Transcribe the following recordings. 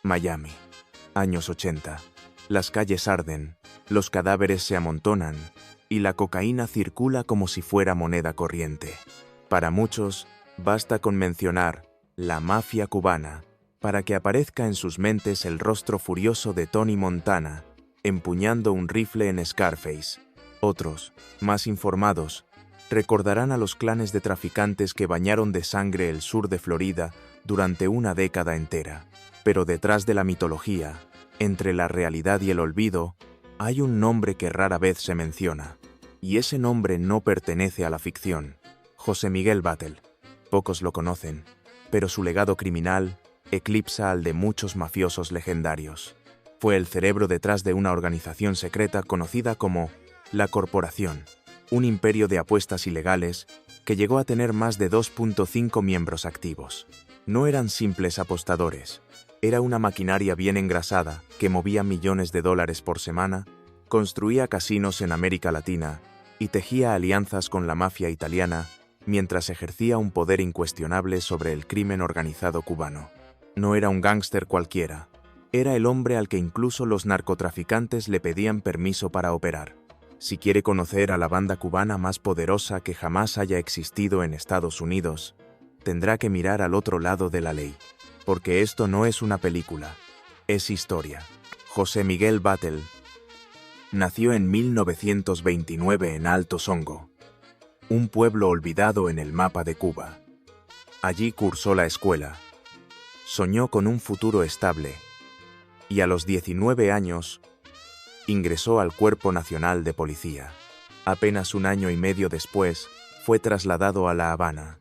Miami. Años 80. Las calles arden, los cadáveres se amontonan, y la cocaína circula como si fuera moneda corriente. Para muchos, basta con mencionar la mafia cubana para que aparezca en sus mentes el rostro furioso de Tony Montana, empuñando un rifle en Scarface. Otros, más informados, recordarán a los clanes de traficantes que bañaron de sangre el sur de Florida durante una década entera. Pero detrás de la mitología, entre la realidad y el olvido, hay un nombre que rara vez se menciona. Y ese nombre no pertenece a la ficción. José Miguel Batlle. Pocos lo conocen, pero su legado criminal eclipsa al de muchos mafiosos legendarios. Fue el cerebro detrás de una organización secreta conocida como La Corporación, un imperio de apuestas ilegales que llegó a tener más de 2.5 miembros activos. No eran simples apostadores, era una maquinaria bien engrasada que movía millones de dólares por semana, construía casinos en América Latina y tejía alianzas con la mafia italiana mientras ejercía un poder incuestionable sobre el crimen organizado cubano. No era un gángster cualquiera, era el hombre al que incluso los narcotraficantes le pedían permiso para operar. Si quiere conocer a la banda cubana más poderosa que jamás haya existido en Estados Unidos, tendrá que mirar al otro lado de la ley. Porque esto no es una película, es historia. José Miguel Batlle nació en 1929 en Alto Songo, un pueblo olvidado en el mapa de Cuba. Allí cursó la escuela, soñó con un futuro estable y a los 19 años ingresó al Cuerpo Nacional de Policía. Apenas un año y medio después fue trasladado a La Habana.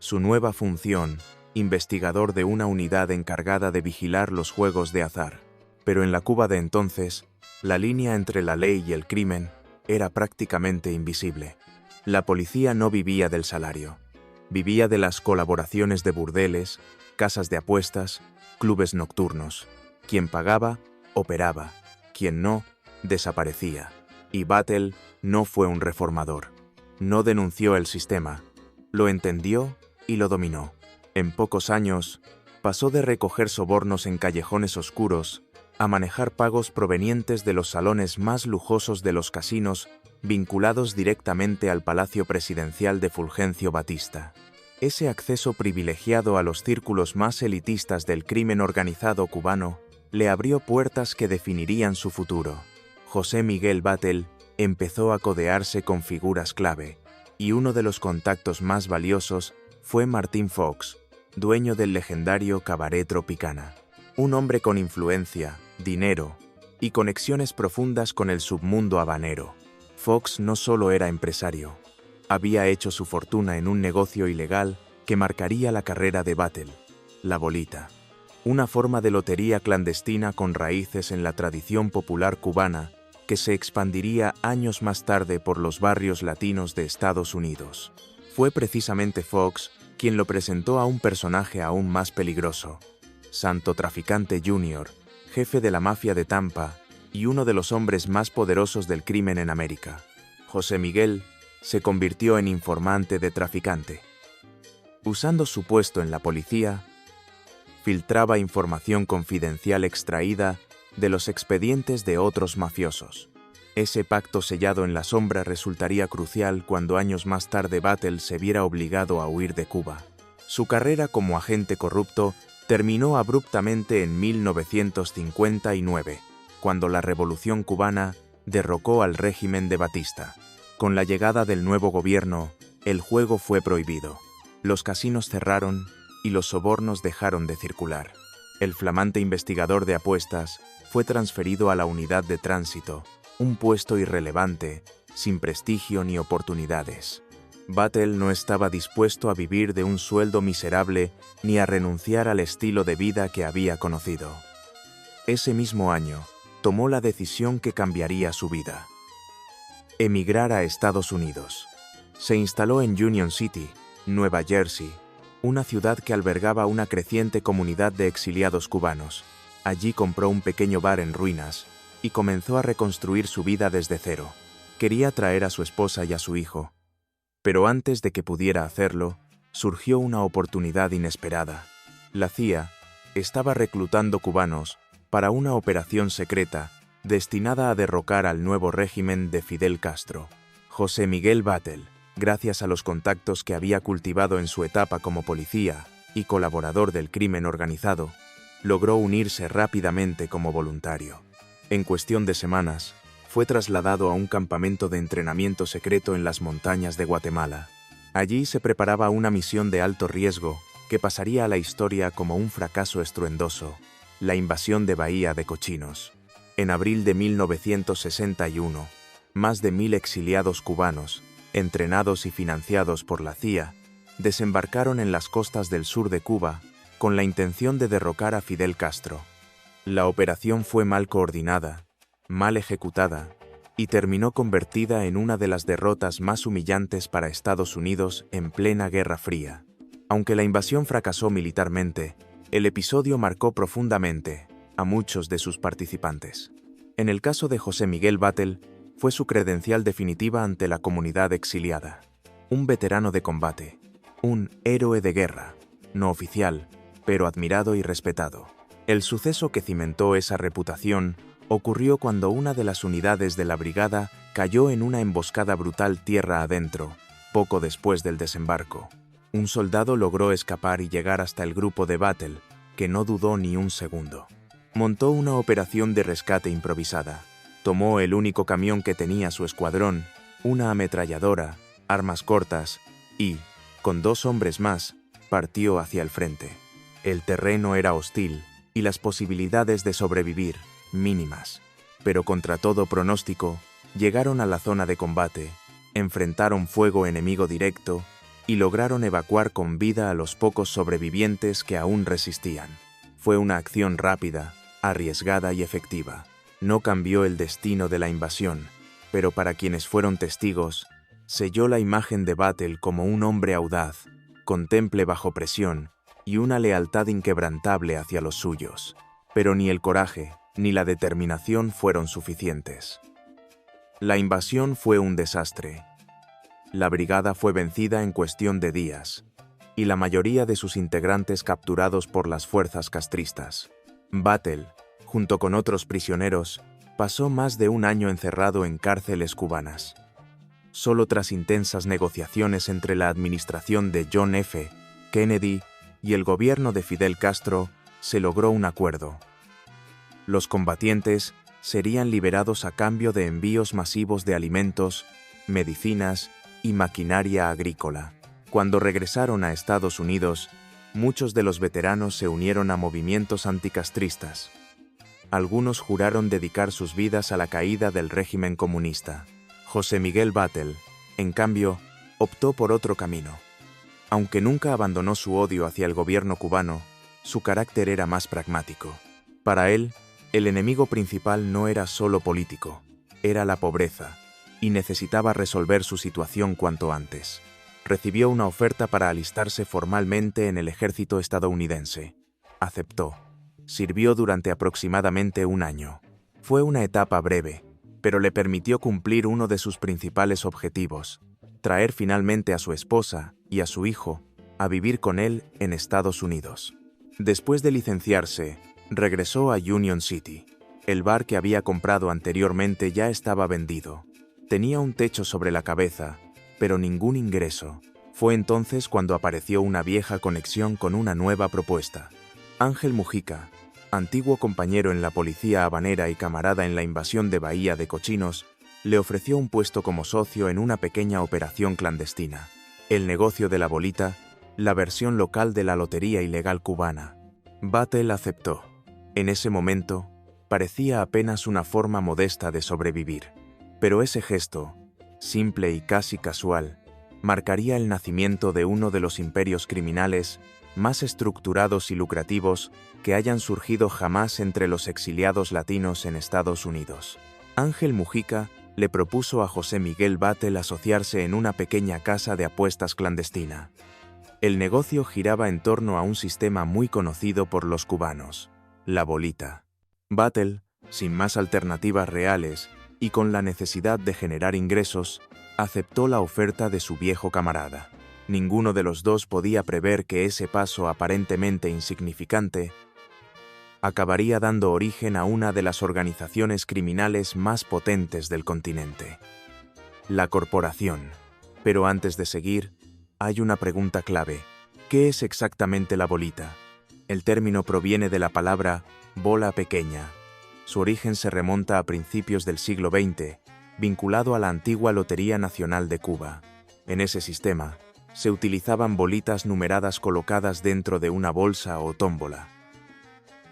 Su nueva función, investigador de una unidad encargada de vigilar los juegos de azar. Pero en la Cuba de entonces, la línea entre la ley y el crimen era prácticamente invisible. La policía no vivía del salario, vivía de las colaboraciones de burdeles, casas de apuestas, clubes nocturnos. Quien pagaba, operaba, quien no, desaparecía. Y Batlle no fue un reformador. No denunció el sistema, lo entendió y lo dominó. En pocos años, pasó de recoger sobornos en callejones oscuros a manejar pagos provenientes de los salones más lujosos de los casinos vinculados directamente al Palacio Presidencial de Fulgencio Batista. Ese acceso privilegiado a los círculos más elitistas del crimen organizado cubano le abrió puertas que definirían su futuro. José Miguel Batlle empezó a codearse con figuras clave, y uno de los contactos más valiosos fue Martin Fox, dueño del legendario Cabaret Tropicana. Un hombre con influencia, dinero y conexiones profundas con el submundo habanero. Fox no solo era empresario, había hecho su fortuna en un negocio ilegal que marcaría la carrera de Batlle, la bolita. Una forma de lotería clandestina con raíces en la tradición popular cubana que se expandiría años más tarde por los barrios latinos de Estados Unidos. Fue precisamente Fox quien lo presentó a un personaje aún más peligroso, Santo Traficante Jr., jefe de la mafia de Tampa y uno de los hombres más poderosos del crimen en América. José Miguel se convirtió en informante de traficante. Usando su puesto en la policía, filtraba información confidencial extraída de los expedientes de otros mafiosos. Ese pacto sellado en la sombra resultaría crucial cuando años más tarde Batlle se viera obligado a huir de Cuba. Su carrera como agente corrupto terminó abruptamente en 1959, cuando la Revolución cubana derrocó al régimen de Batista. Con la llegada del nuevo gobierno, el juego fue prohibido. Los casinos cerraron y los sobornos dejaron de circular. El flamante investigador de apuestas fue transferido a la unidad de tránsito, un puesto irrelevante, sin prestigio ni oportunidades. Batlle no estaba dispuesto a vivir de un sueldo miserable ni a renunciar al estilo de vida que había conocido. Ese mismo año, tomó la decisión que cambiaría su vida: emigrar a Estados Unidos. Se instaló en Union City, Nueva Jersey, una ciudad que albergaba una creciente comunidad de exiliados cubanos. Allí compró un pequeño bar en ruinas y comenzó a reconstruir su vida desde cero. Quería traer a su esposa y a su hijo. Pero antes de que pudiera hacerlo, surgió una oportunidad inesperada. La CIA estaba reclutando cubanos para una operación secreta destinada a derrocar al nuevo régimen de Fidel Castro. José Miguel Batlle, gracias a los contactos que había cultivado en su etapa como policía y colaborador del crimen organizado, logró unirse rápidamente como voluntario. En cuestión de semanas, fue trasladado a un campamento de entrenamiento secreto en las montañas de Guatemala. Allí se preparaba una misión de alto riesgo que pasaría a la historia como un fracaso estruendoso: la invasión de Bahía de Cochinos. En abril de 1961, más de 1000 exiliados cubanos, entrenados y financiados por la CIA, desembarcaron en las costas del sur de Cuba con la intención de derrocar a Fidel Castro. La operación fue mal coordinada, mal ejecutada, y terminó convertida en una de las derrotas más humillantes para Estados Unidos en plena Guerra Fría. Aunque la invasión fracasó militarmente, el episodio marcó profundamente a muchos de sus participantes. En el caso de José Miguel Batlle, fue su credencial definitiva ante la comunidad exiliada. Un veterano de combate, un héroe de guerra, no oficial, pero admirado y respetado. El suceso que cimentó esa reputación ocurrió cuando una de las unidades de la brigada cayó en una emboscada brutal tierra adentro, poco después del desembarco. Un soldado logró escapar y llegar hasta el grupo de Batlle, que no dudó ni un segundo. Montó una operación de rescate improvisada. Tomó el único camión que tenía su escuadrón, una ametralladora, armas cortas y, con 2 hombres más, partió hacia el frente. El terreno era hostil y las posibilidades de sobrevivir mínimas, pero contra todo pronóstico, llegaron a la zona de combate, enfrentaron fuego enemigo directo y lograron evacuar con vida a los pocos sobrevivientes que aún resistían. Fue una acción rápida, arriesgada y efectiva. No cambió el destino de la invasión, pero para quienes fueron testigos, selló la imagen de Batlle como un hombre audaz, con temple bajo presión y una lealtad inquebrantable hacia los suyos. Pero ni el coraje ni la determinación fueron suficientes. La invasión fue un desastre. La brigada fue vencida en cuestión de días, y la mayoría de sus integrantes capturados por las fuerzas castristas. Batlle, junto con otros prisioneros, pasó más de un año encerrado en cárceles cubanas. Solo tras intensas negociaciones entre la administración de John F. Kennedy y el gobierno de Fidel Castro se logró un acuerdo. Los combatientes serían liberados a cambio de envíos masivos de alimentos, medicinas y maquinaria agrícola. Cuando regresaron a Estados Unidos, muchos de los veteranos se unieron a movimientos anticastristas. Algunos juraron dedicar sus vidas a la caída del régimen comunista. José Miguel Batlle, en cambio, optó por otro camino. Aunque nunca abandonó su odio hacia el gobierno cubano, su carácter era más pragmático. Para él, el enemigo principal no era solo político, era la pobreza, y necesitaba resolver su situación cuanto antes. Recibió una oferta para alistarse formalmente en el ejército estadounidense. Aceptó. Sirvió durante aproximadamente un año. Fue una etapa breve, pero le permitió cumplir uno de sus principales objetivos: traer finalmente a su esposa y a su hijo a vivir con él en Estados Unidos. Después de licenciarse, regresó a Union City. El bar que había comprado anteriormente ya estaba vendido. Tenía un techo sobre la cabeza, pero ningún ingreso. Fue entonces cuando apareció una vieja conexión con una nueva propuesta. Ángel Mujica, antiguo compañero en la policía habanera y camarada en la invasión de Bahía de Cochinos, le ofreció un puesto como socio en una pequeña operación clandestina. El negocio de la bolita, la versión local de la lotería ilegal cubana. Batlle aceptó. En ese momento, parecía apenas una forma modesta de sobrevivir. Pero ese gesto, simple y casi casual, marcaría el nacimiento de uno de los imperios criminales más estructurados y lucrativos que hayan surgido jamás entre los exiliados latinos en Estados Unidos. Ángel Mujica le propuso a José Miguel Batlle asociarse en una pequeña casa de apuestas clandestina. El negocio giraba en torno a un sistema muy conocido por los cubanos: la bolita. Batlle, sin más alternativas reales y con la necesidad de generar ingresos, aceptó la oferta de su viejo camarada. Ninguno de los dos podía prever que ese paso aparentemente insignificante acabaría dando origen a una de las organizaciones criminales más potentes del continente: la Corporación. Pero antes de seguir, hay una pregunta clave. ¿Qué es exactamente la bolita? El término proviene de la palabra bola pequeña. Su origen se remonta a principios del siglo XX, vinculado a la antigua Lotería Nacional de Cuba. En ese sistema, se utilizaban bolitas numeradas colocadas dentro de una bolsa o tómbola.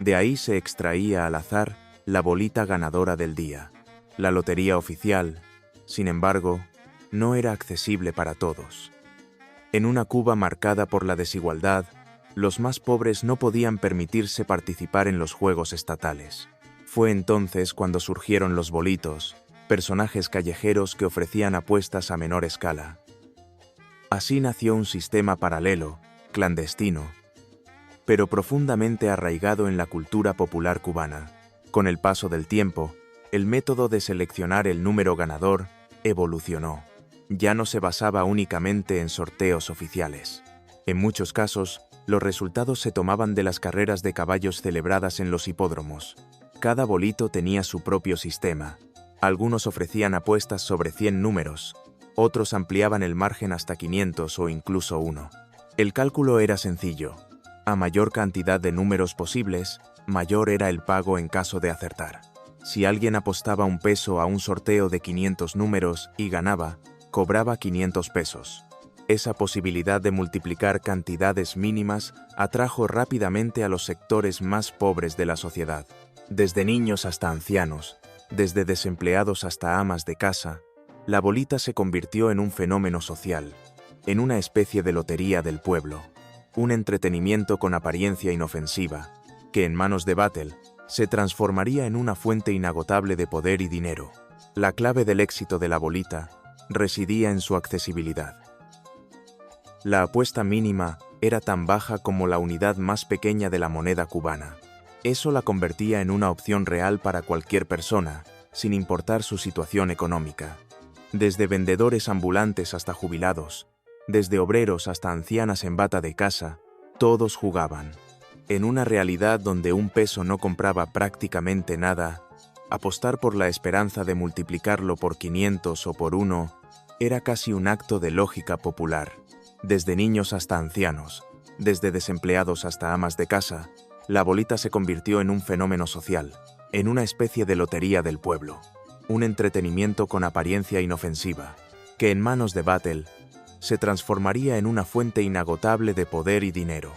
De ahí se extraía al azar la bolita ganadora del día. La lotería oficial, sin embargo, no era accesible para todos. En una Cuba marcada por la desigualdad, los más pobres no podían permitirse participar en los juegos estatales. Fue entonces cuando surgieron los bolitos, personajes callejeros que ofrecían apuestas a menor escala. Así nació un sistema paralelo, clandestino, pero profundamente arraigado en la cultura popular cubana. Con el paso del tiempo, el método de seleccionar el número ganador evolucionó. Ya no se basaba únicamente en sorteos oficiales. En muchos casos, los resultados se tomaban de las carreras de caballos celebradas en los hipódromos. Cada bolito tenía su propio sistema. Algunos ofrecían apuestas sobre 100 números, otros ampliaban el margen hasta 500 o incluso 1. El cálculo era sencillo. A mayor cantidad de números posibles, mayor era el pago en caso de acertar. Si alguien apostaba un peso a un sorteo de 500 números y ganaba, cobraba 500 pesos. Esa posibilidad de multiplicar cantidades mínimas atrajo rápidamente a los sectores más pobres de la sociedad. Desde niños hasta ancianos, desde desempleados hasta amas de casa, la bolita se convirtió en un fenómeno social, en una especie de lotería del pueblo, un entretenimiento con apariencia inofensiva, que en manos de Battle se transformaría en una fuente inagotable de poder y dinero. La clave del éxito de la bolita residía en su accesibilidad. La apuesta mínima era tan baja como la unidad más pequeña de la moneda cubana. Eso la convertía en una opción real para cualquier persona, sin importar su situación económica. Desde vendedores ambulantes hasta jubilados, desde obreros hasta ancianas en bata de casa, todos jugaban. En una realidad donde un peso no compraba prácticamente nada, apostar por la esperanza de multiplicarlo por 500 o por 1 era casi un acto de lógica popular. Desde niños hasta ancianos, desde desempleados hasta amas de casa, la bolita se convirtió en un fenómeno social, en una especie de lotería del pueblo, un entretenimiento con apariencia inofensiva, que en manos de Battle se transformaría en una fuente inagotable de poder y dinero.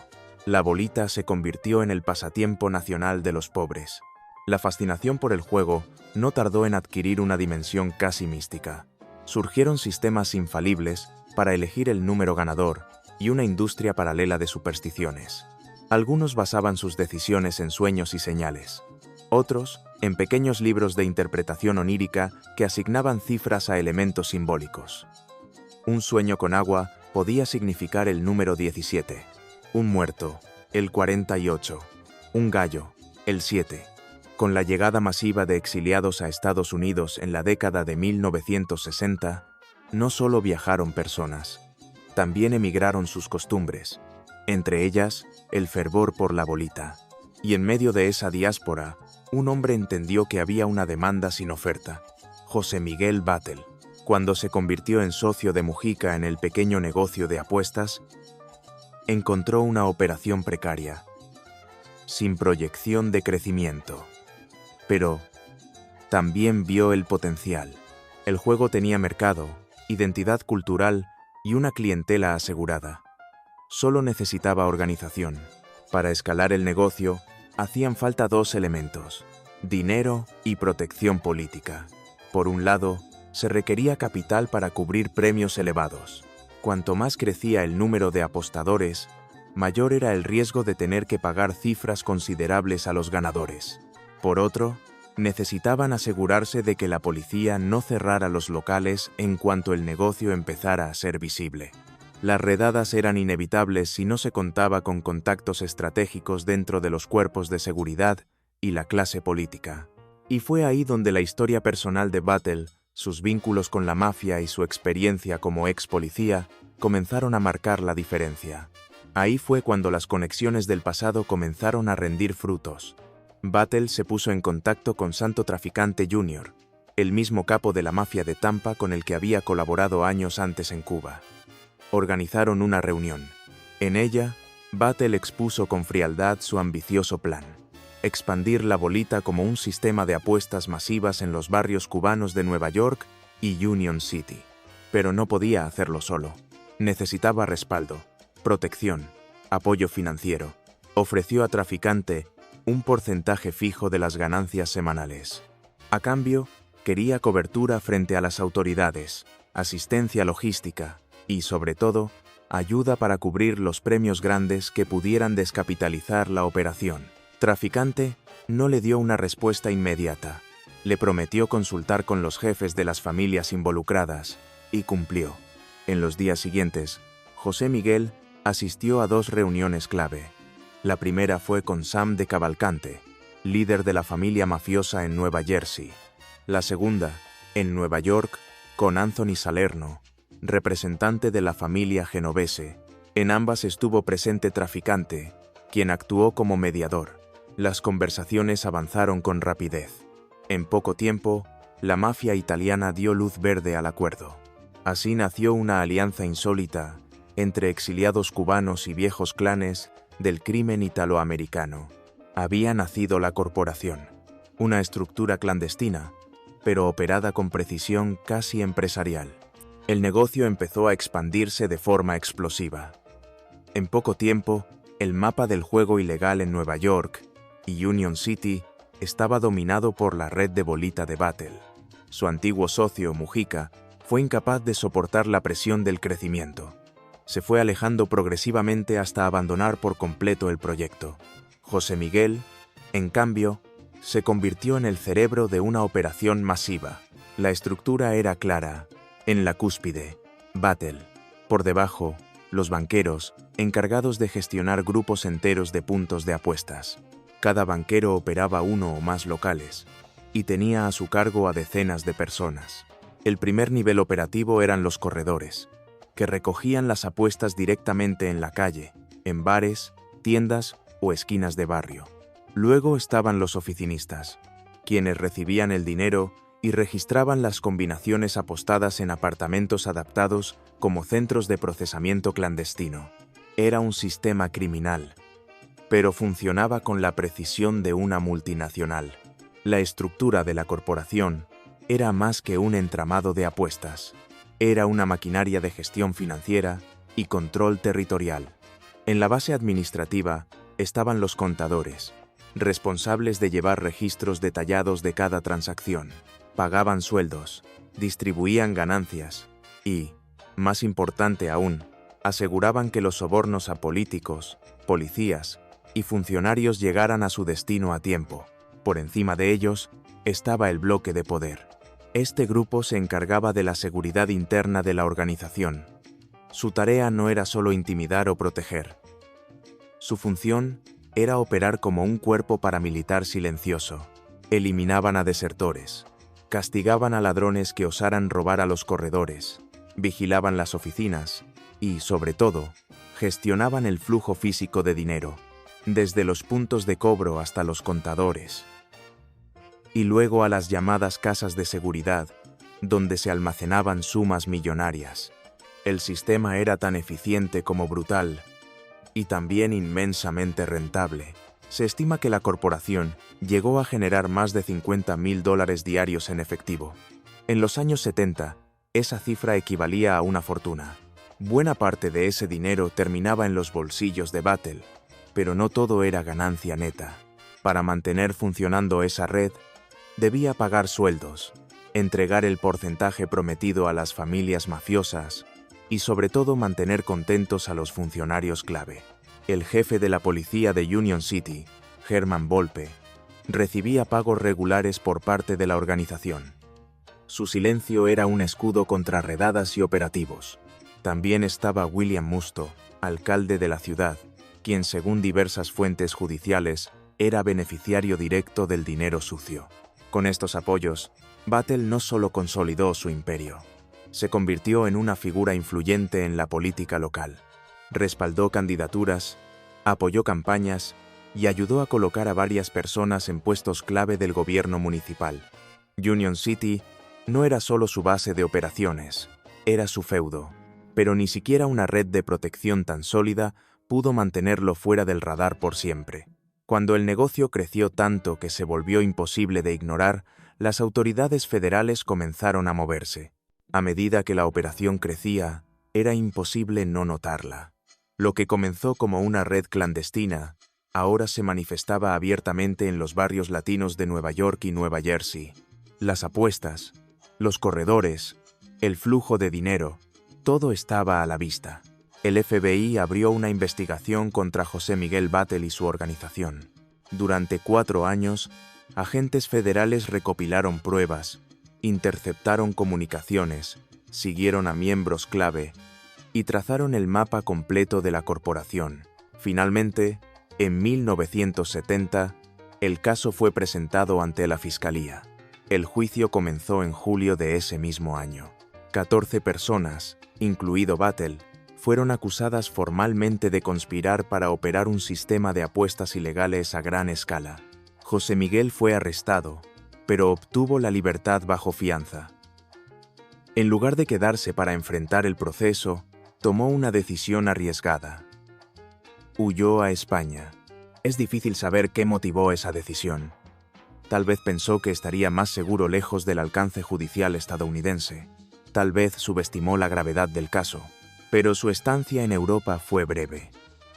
La bolita se convirtió en el pasatiempo nacional de los pobres. La fascinación por el juego no tardó en adquirir una dimensión casi mística. Surgieron sistemas infalibles para elegir el número ganador y una industria paralela de supersticiones. Algunos basaban sus decisiones en sueños y señales. Otros, en pequeños libros de interpretación onírica que asignaban cifras a elementos simbólicos. Un sueño con agua podía significar el número 17. Un muerto, el 48. Un gallo, el 7. Con la llegada masiva de exiliados a Estados Unidos en la década de 1960, no solo viajaron personas, también emigraron sus costumbres, entre ellas, el fervor por la bolita. Y en medio de esa diáspora, un hombre entendió que había una demanda sin oferta: José Miguel Battle. Cuando se convirtió en socio de Mujica en el pequeño negocio de apuestas, encontró una operación precaria, sin proyección de crecimiento. Pero también vio el potencial. El juego tenía mercado, identidad cultural y una clientela asegurada. Solo necesitaba organización. Para escalar el negocio, hacían falta dos elementos: dinero y protección política. Por un lado, se requería capital para cubrir premios elevados. Cuanto más crecía el número de apostadores, mayor era el riesgo de tener que pagar cifras considerables a los ganadores. Por otro, necesitaban asegurarse de que la policía no cerrara los locales en cuanto el negocio empezara a ser visible. Las redadas eran inevitables si no se contaba con contactos estratégicos dentro de los cuerpos de seguridad y la clase política. Y fue ahí donde la historia personal de Battle, sus vínculos con la mafia y su experiencia como ex policía comenzaron a marcar la diferencia. Ahí fue cuando las conexiones del pasado comenzaron a rendir frutos. Battle se puso en contacto con Santo Traficante Jr., el mismo capo de la mafia de Tampa con el que había colaborado años antes en Cuba. Organizaron una reunión. En ella, Battle expuso con frialdad su ambicioso plan: expandir la bolita como un sistema de apuestas masivas en los barrios cubanos de Nueva York y Union City. Pero no podía hacerlo solo. Necesitaba respaldo, protección, apoyo financiero. Ofreció a Traficante un porcentaje fijo de las ganancias semanales. A cambio, quería cobertura frente a las autoridades, asistencia logística y, sobre todo, ayuda para cubrir los premios grandes que pudieran descapitalizar la operación. Traficante no le dio una respuesta inmediata. Le prometió consultar con los jefes de las familias involucradas y cumplió. En los días siguientes, José Miguel asistió a 2 reuniones clave. La primera fue con Sam de Cavalcante, líder de la familia mafiosa en Nueva Jersey. La segunda, en Nueva York, con Anthony Salerno, representante de la familia genovese. En ambas estuvo presente Traficante, quien actuó como mediador. Las conversaciones avanzaron con rapidez. En poco tiempo, la mafia italiana dio luz verde al acuerdo. Así nació una alianza insólita entre exiliados cubanos y viejos clanes del crimen italoamericano. Había nacido la corporación, una estructura clandestina, pero operada con precisión casi empresarial. El negocio empezó a expandirse de forma explosiva. En poco tiempo, el mapa del juego ilegal en Nueva York y Union City estaba dominado por la red de bolita de Battle. Su antiguo socio, Mujica, fue incapaz de soportar la presión del crecimiento. Se fue alejando progresivamente hasta abandonar por completo el proyecto. José Miguel, en cambio, se convirtió en el cerebro de una operación masiva. La estructura era clara. En la cúspide, Battle. Por debajo, los banqueros, encargados de gestionar grupos enteros de puntos de apuestas. Cada banquero operaba uno o más locales y tenía a su cargo a decenas de personas. El primer nivel operativo eran los corredores, que recogían las apuestas directamente en la calle, en bares, tiendas o esquinas de barrio. Luego estaban los oficinistas, quienes recibían el dinero y registraban las combinaciones apostadas en apartamentos adaptados como centros de procesamiento clandestino. Era un sistema criminal, pero funcionaba con la precisión de una multinacional. La estructura de la corporación era más que un entramado de apuestas. Era una maquinaria de gestión financiera y control territorial. En la base administrativa estaban los contadores, responsables de llevar registros detallados de cada transacción. Pagaban sueldos, distribuían ganancias y, más importante aún, aseguraban que los sobornos a políticos, policías y funcionarios llegaran a su destino a tiempo. Por encima de ellos estaba el bloque de poder. Este grupo se encargaba de la seguridad interna de la organización. Su tarea no era solo intimidar o proteger. Su función era operar como un cuerpo paramilitar silencioso. Eliminaban a desertores, castigaban a ladrones que osaran robar a los corredores, vigilaban las oficinas y, sobre todo, gestionaban el flujo físico de dinero, desde los puntos de cobro hasta los contadores, y luego a las llamadas casas de seguridad, donde se almacenaban sumas millonarias. El sistema era tan eficiente como brutal, y también inmensamente rentable. Se estima que la corporación llegó a generar más de $50.000 diarios en efectivo. En los años 70, esa cifra equivalía a una fortuna. Buena parte de ese dinero terminaba en los bolsillos de Battle, pero no todo era ganancia neta. Para mantener funcionando esa red, debía pagar sueldos, entregar el porcentaje prometido a las familias mafiosas y sobre todo mantener contentos a los funcionarios clave. El jefe de la policía de Union City, Herman Volpe, recibía pagos regulares por parte de la organización. Su silencio era un escudo contra redadas y operativos. También estaba William Musto, alcalde de la ciudad, quien según diversas fuentes judiciales era beneficiario directo del dinero sucio. Con estos apoyos, Battle no solo consolidó su imperio, se convirtió en una figura influyente en la política local. Respaldó candidaturas, apoyó campañas y ayudó a colocar a varias personas en puestos clave del gobierno municipal. Union City no era solo su base de operaciones, era su feudo, pero ni siquiera una red de protección tan sólida pudo mantenerlo fuera del radar por siempre. Cuando el negocio creció tanto que se volvió imposible de ignorar, las autoridades federales comenzaron a moverse. A medida que la operación crecía, era imposible no notarla. Lo que comenzó como una red clandestina, ahora se manifestaba abiertamente en los barrios latinos de Nueva York y Nueva Jersey. Las apuestas, los corredores, el flujo de dinero, todo estaba a la vista. El FBI abrió una investigación contra José Miguel Batlle y su organización. Durante 4 años, agentes federales recopilaron pruebas, interceptaron comunicaciones, siguieron a miembros clave y trazaron el mapa completo de la corporación. Finalmente, en 1970, el caso fue presentado ante la Fiscalía. El juicio comenzó en julio de ese mismo año. 14 personas, incluido Batlle, fueron acusadas formalmente de conspirar para operar un sistema de apuestas ilegales a gran escala. José Miguel fue arrestado, pero obtuvo la libertad bajo fianza. En lugar de quedarse para enfrentar el proceso, tomó una decisión arriesgada. Huyó a España. Es difícil saber qué motivó esa decisión. Tal vez pensó que estaría más seguro lejos del alcance judicial estadounidense. Tal vez subestimó la gravedad del caso. Pero su estancia en Europa fue breve.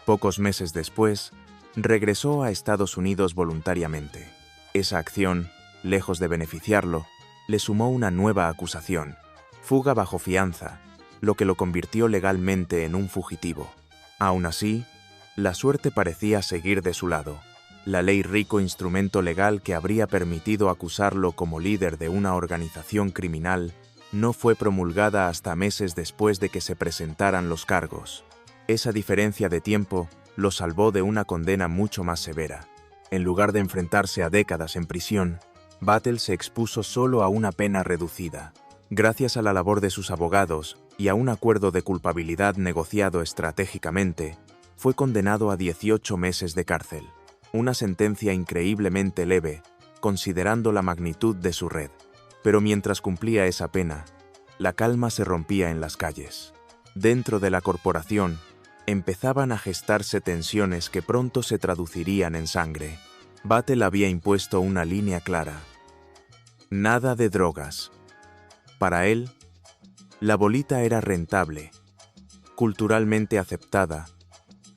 Pocos meses después, regresó a Estados Unidos voluntariamente. Esa acción, lejos de beneficiarlo, le sumó una nueva acusación: fuga bajo fianza, lo que lo convirtió legalmente en un fugitivo. Aún así, la suerte parecía seguir de su lado. La ley rico instrumento legal que habría permitido acusarlo como líder de una organización criminal no fue promulgada hasta meses después de que se presentaran los cargos. Esa diferencia de tiempo lo salvó de una condena mucho más severa. En lugar de enfrentarse a décadas en prisión, Batlle se expuso solo a una pena reducida. Gracias a la labor de sus abogados y a un acuerdo de culpabilidad negociado estratégicamente, fue condenado a 18 meses de cárcel. Una sentencia increíblemente leve, considerando la magnitud de su red. Pero mientras cumplía esa pena, la calma se rompía en las calles. Dentro de la corporación, empezaban a gestarse tensiones que pronto se traducirían en sangre. Batlle había impuesto una línea clara: nada de drogas. Para él, la bolita era rentable, culturalmente aceptada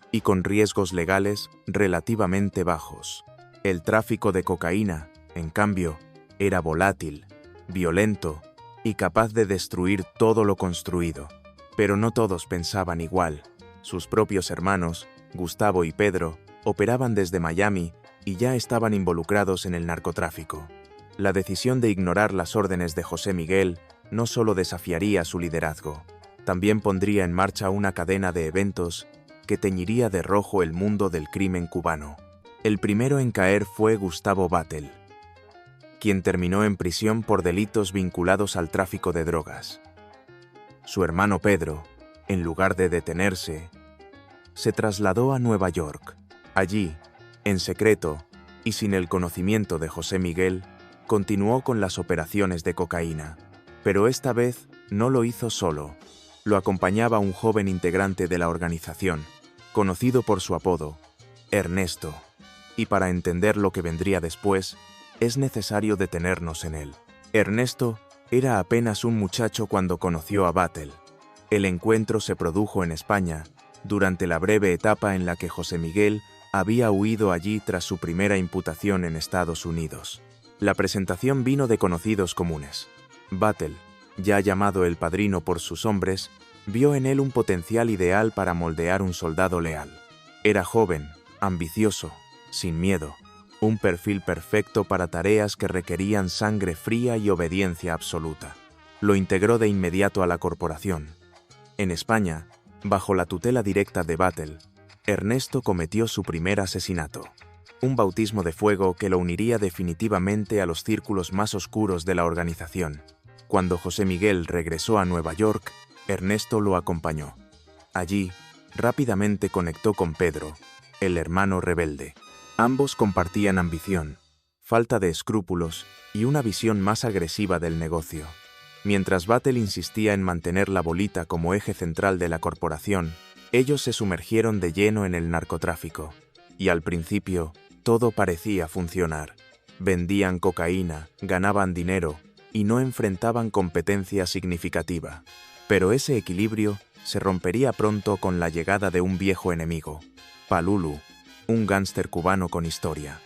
y con riesgos legales relativamente bajos. El tráfico de cocaína, en cambio, era volátil, violento y capaz de destruir todo lo construido. Pero no todos pensaban igual. Sus propios hermanos, Gustavo y Pedro, operaban desde Miami y ya estaban involucrados en el narcotráfico. La decisión de ignorar las órdenes de José Miguel no solo desafiaría su liderazgo, también pondría en marcha una cadena de eventos que teñiría de rojo el mundo del crimen cubano. El primero en caer fue Gustavo Batlle, quien terminó en prisión por delitos vinculados al tráfico de drogas. Su hermano Pedro, en lugar de detenerse, se trasladó a Nueva York. Allí, en secreto y sin el conocimiento de José Miguel, continuó con las operaciones de cocaína. Pero esta vez no lo hizo solo. Lo acompañaba un joven integrante de la organización, conocido por su apodo, Ernesto. Y para entender lo que vendría después, es necesario detenernos en él. Ernesto era apenas un muchacho cuando conoció a Batlle. El encuentro se produjo en España, durante la breve etapa en la que José Miguel había huido allí tras su primera imputación en Estados Unidos. La presentación vino de conocidos comunes. Batlle, ya llamado el padrino por sus hombres, vio en él un potencial ideal para moldear un soldado leal. Era joven, ambicioso, sin miedo, un perfil perfecto para tareas que requerían sangre fría y obediencia absoluta. Lo integró de inmediato a la corporación. En España, bajo la tutela directa de Batlle, Ernesto cometió su primer asesinato, un bautismo de fuego que lo uniría definitivamente a los círculos más oscuros de la organización. Cuando José Miguel regresó a Nueva York, Ernesto lo acompañó. Allí, rápidamente conectó con Pedro, el hermano rebelde. Ambos compartían ambición, falta de escrúpulos y una visión más agresiva del negocio. Mientras Vatel insistía en mantener la bolita como eje central de la corporación, ellos se sumergieron de lleno en el narcotráfico. Y al principio, todo parecía funcionar. Vendían cocaína, ganaban dinero y no enfrentaban competencia significativa. Pero ese equilibrio se rompería pronto con la llegada de un viejo enemigo, Palulu, un gángster cubano con historia.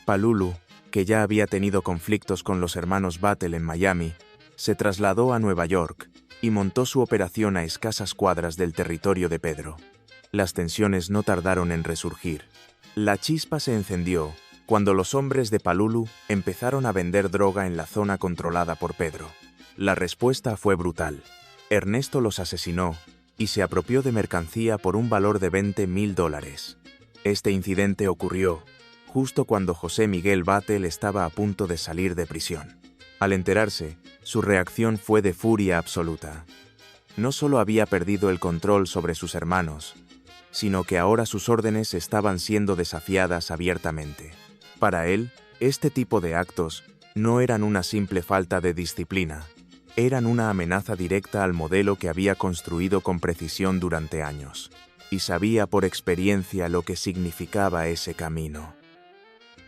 Palulu, que ya había tenido conflictos con los hermanos Vatel en Miami, se trasladó a Nueva York y montó su operación a escasas cuadras del territorio de Pedro. Las tensiones no tardaron en resurgir. La chispa se encendió cuando los hombres de Palulu empezaron a vender droga en la zona controlada por Pedro. La respuesta fue brutal. Ernesto los asesinó y se apropió de mercancía por un valor de $20,000. Este incidente ocurrió justo cuando José Miguel Vatel estaba a punto de salir de prisión. Al enterarse, su reacción fue de furia absoluta. No solo había perdido el control sobre sus hermanos, sino que ahora sus órdenes estaban siendo desafiadas abiertamente. Para él, este tipo de actos no eran una simple falta de disciplina, eran una amenaza directa al modelo que había construido con precisión durante años, y sabía por experiencia lo que significaba ese camino.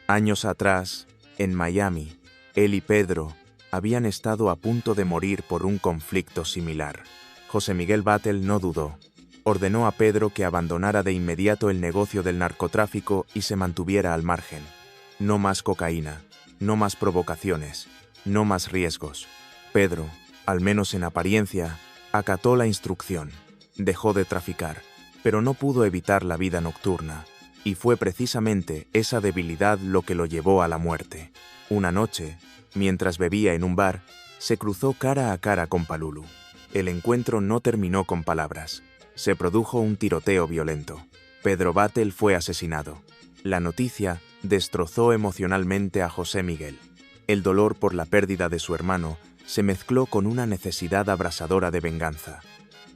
Años atrás, en Miami, él y Pedro habían estado a punto de morir por un conflicto similar. José Miguel Vatel no dudó. Ordenó a Pedro que abandonara de inmediato el negocio del narcotráfico y se mantuviera al margen. No más cocaína, no más provocaciones, no más riesgos. Pedro, al menos en apariencia, acató la instrucción. Dejó de traficar, pero no pudo evitar la vida nocturna, y fue precisamente esa debilidad lo que lo llevó a la muerte. Una noche, mientras bebía en un bar, se cruzó cara a cara con Palulu. El encuentro no terminó con palabras. Se produjo un tiroteo violento. Pedro Vatel fue asesinado. La noticia destrozó emocionalmente a José Miguel. El dolor por la pérdida de su hermano se mezcló con una necesidad abrasadora de venganza.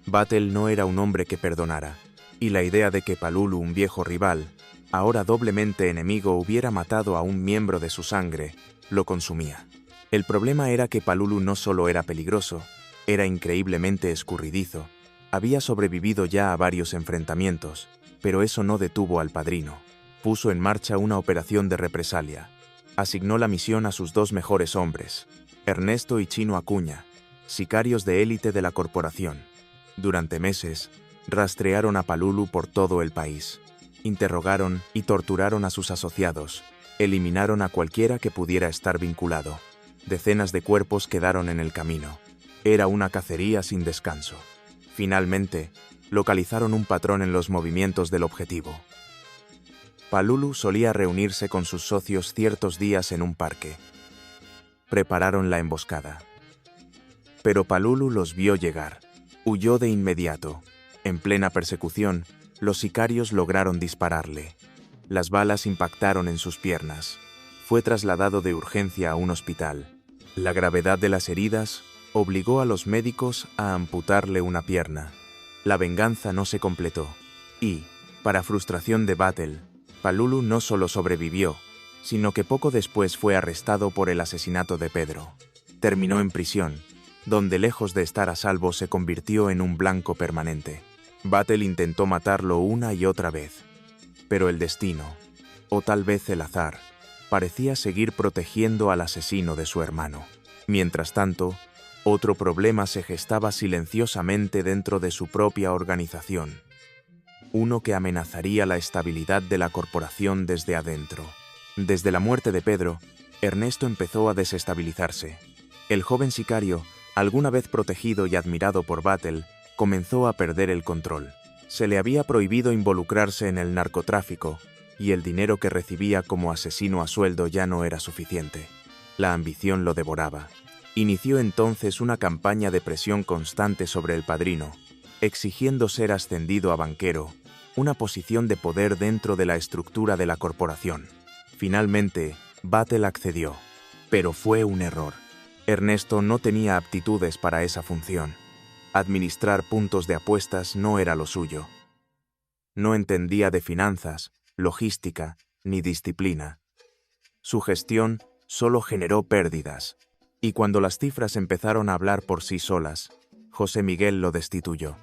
Vatel no era un hombre que perdonara, y la idea de que Palulu, un viejo rival, ahora doblemente enemigo, hubiera matado a un miembro de su sangre, lo consumía. El problema era que Palulu no solo era peligroso, era increíblemente escurridizo. Había sobrevivido ya a varios enfrentamientos, pero eso no detuvo al padrino. Puso en marcha una operación de represalia. Asignó la misión a sus dos mejores hombres, Ernesto y Chino Acuña, sicarios de élite de la corporación. Durante meses, rastrearon a Palulu por todo el país. Interrogaron y torturaron a sus asociados. Eliminaron a cualquiera que pudiera estar vinculado. Decenas de cuerpos quedaron en el camino. Era una cacería sin descanso. Finalmente, localizaron un patrón en los movimientos del objetivo. Palulu solía reunirse con sus socios ciertos días en un parque. Prepararon la emboscada. Pero Palulu los vio llegar. Huyó de inmediato. En plena persecución, los sicarios lograron dispararle. Las balas impactaron en sus piernas. Fue trasladado de urgencia a un hospital. La gravedad de las heridas obligó a los médicos a amputarle una pierna. La venganza no se completó. Y, para frustración de Vatel, Palulu no solo sobrevivió, sino que poco después fue arrestado por el asesinato de Pedro. Terminó en prisión, donde lejos de estar a salvo se convirtió en un blanco permanente. Vatel intentó matarlo una y otra vez, pero el destino, o tal vez el azar, parecía seguir protegiendo al asesino de su hermano. Mientras tanto, otro problema se gestaba silenciosamente dentro de su propia organización. Uno que amenazaría la estabilidad de la corporación desde adentro. Desde la muerte de Pedro, Ernesto empezó a desestabilizarse. El joven sicario, alguna vez protegido y admirado por Vatel, comenzó a perder el control. Se le había prohibido involucrarse en el narcotráfico, y el dinero que recibía como asesino a sueldo ya no era suficiente. La ambición lo devoraba. Inició entonces una campaña de presión constante sobre el padrino, exigiendo ser ascendido a banquero, una posición de poder dentro de la estructura de la corporación. Finalmente, Vatel accedió, pero fue un error. Ernesto no tenía aptitudes para esa función. Administrar puntos de apuestas no era lo suyo. No entendía de finanzas, logística ni disciplina. Su gestión solo generó pérdidas, y cuando las cifras empezaron a hablar por sí solas, José Miguel lo destituyó.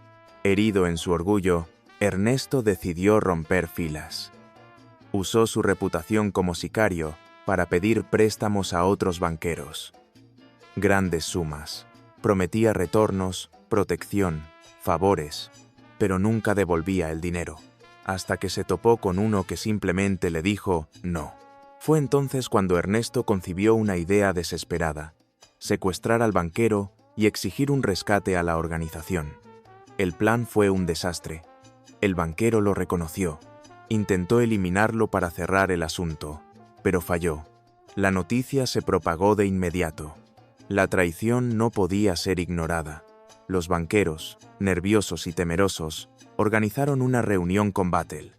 Herido en su orgullo, Ernesto decidió romper filas. Usó su reputación como sicario para pedir préstamos a otros banqueros. Grandes sumas. Prometía retornos, protección, favores, pero nunca devolvía el dinero, hasta que se topó con uno que simplemente le dijo no. Fue entonces cuando Ernesto concibió una idea desesperada: secuestrar al banquero y exigir un rescate a la organización. El plan fue un desastre. El banquero lo reconoció. Intentó eliminarlo para cerrar el asunto, pero falló. La noticia se propagó de inmediato. La traición no podía ser ignorada. Los banqueros, nerviosos y temerosos, organizaron una reunión con Vatel.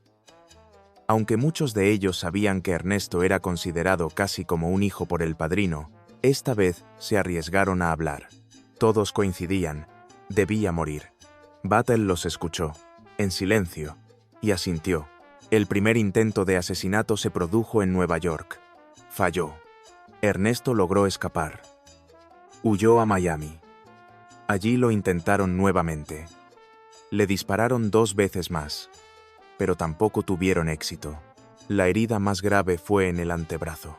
Aunque muchos de ellos sabían que Ernesto era considerado casi como un hijo por el padrino, esta vez se arriesgaron a hablar. Todos coincidían: debía morir. Vatel los escuchó, en silencio, y asintió. El primer intento de asesinato se produjo en Nueva York. Falló. Ernesto logró escapar. Huyó a Miami. Allí lo intentaron nuevamente. Le dispararon 2 veces más, pero tampoco tuvieron éxito. La herida más grave fue en el antebrazo.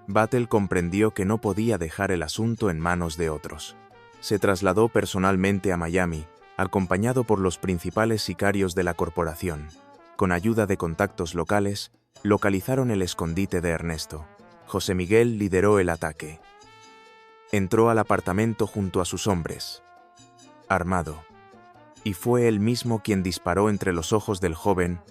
Vatel comprendió que no podía dejar el asunto en manos de otros. Se trasladó personalmente a Miami, acompañado por los principales sicarios de la corporación. Con ayuda de contactos locales, localizaron el escondite de Ernesto. José Miguel lideró el ataque. Entró al apartamento junto a sus hombres, armado, y fue él mismo quien disparó entre los ojos del joven,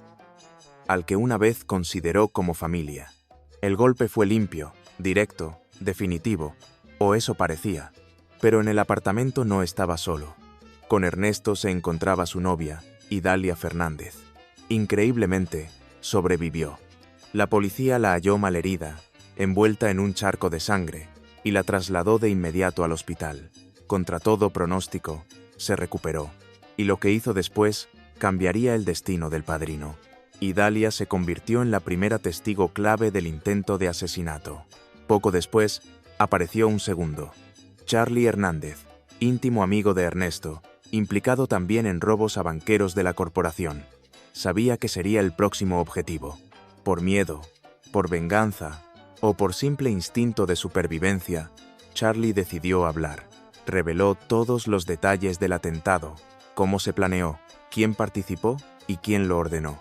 al que una vez consideró como familia. El golpe fue limpio, directo, definitivo, o eso parecía, pero en el apartamento no estaba solo. Con Ernesto se encontraba su novia, Idalia Fernández. Increíblemente, sobrevivió. La policía la halló malherida, envuelta en un charco de sangre, y la trasladó de inmediato al hospital. Contra todo pronóstico, se recuperó, y lo que hizo después cambiaría el destino del padrino. Idalia se convirtió en la primera testigo clave del intento de asesinato. Poco después, apareció un segundo, Charlie Hernández, íntimo amigo de Ernesto, implicado también en robos a banqueros de la corporación. Sabía que sería el próximo objetivo. Por miedo, por venganza o por simple instinto de supervivencia, Charlie decidió hablar. Reveló todos los detalles del atentado, cómo se planeó, quién participó y quién lo ordenó.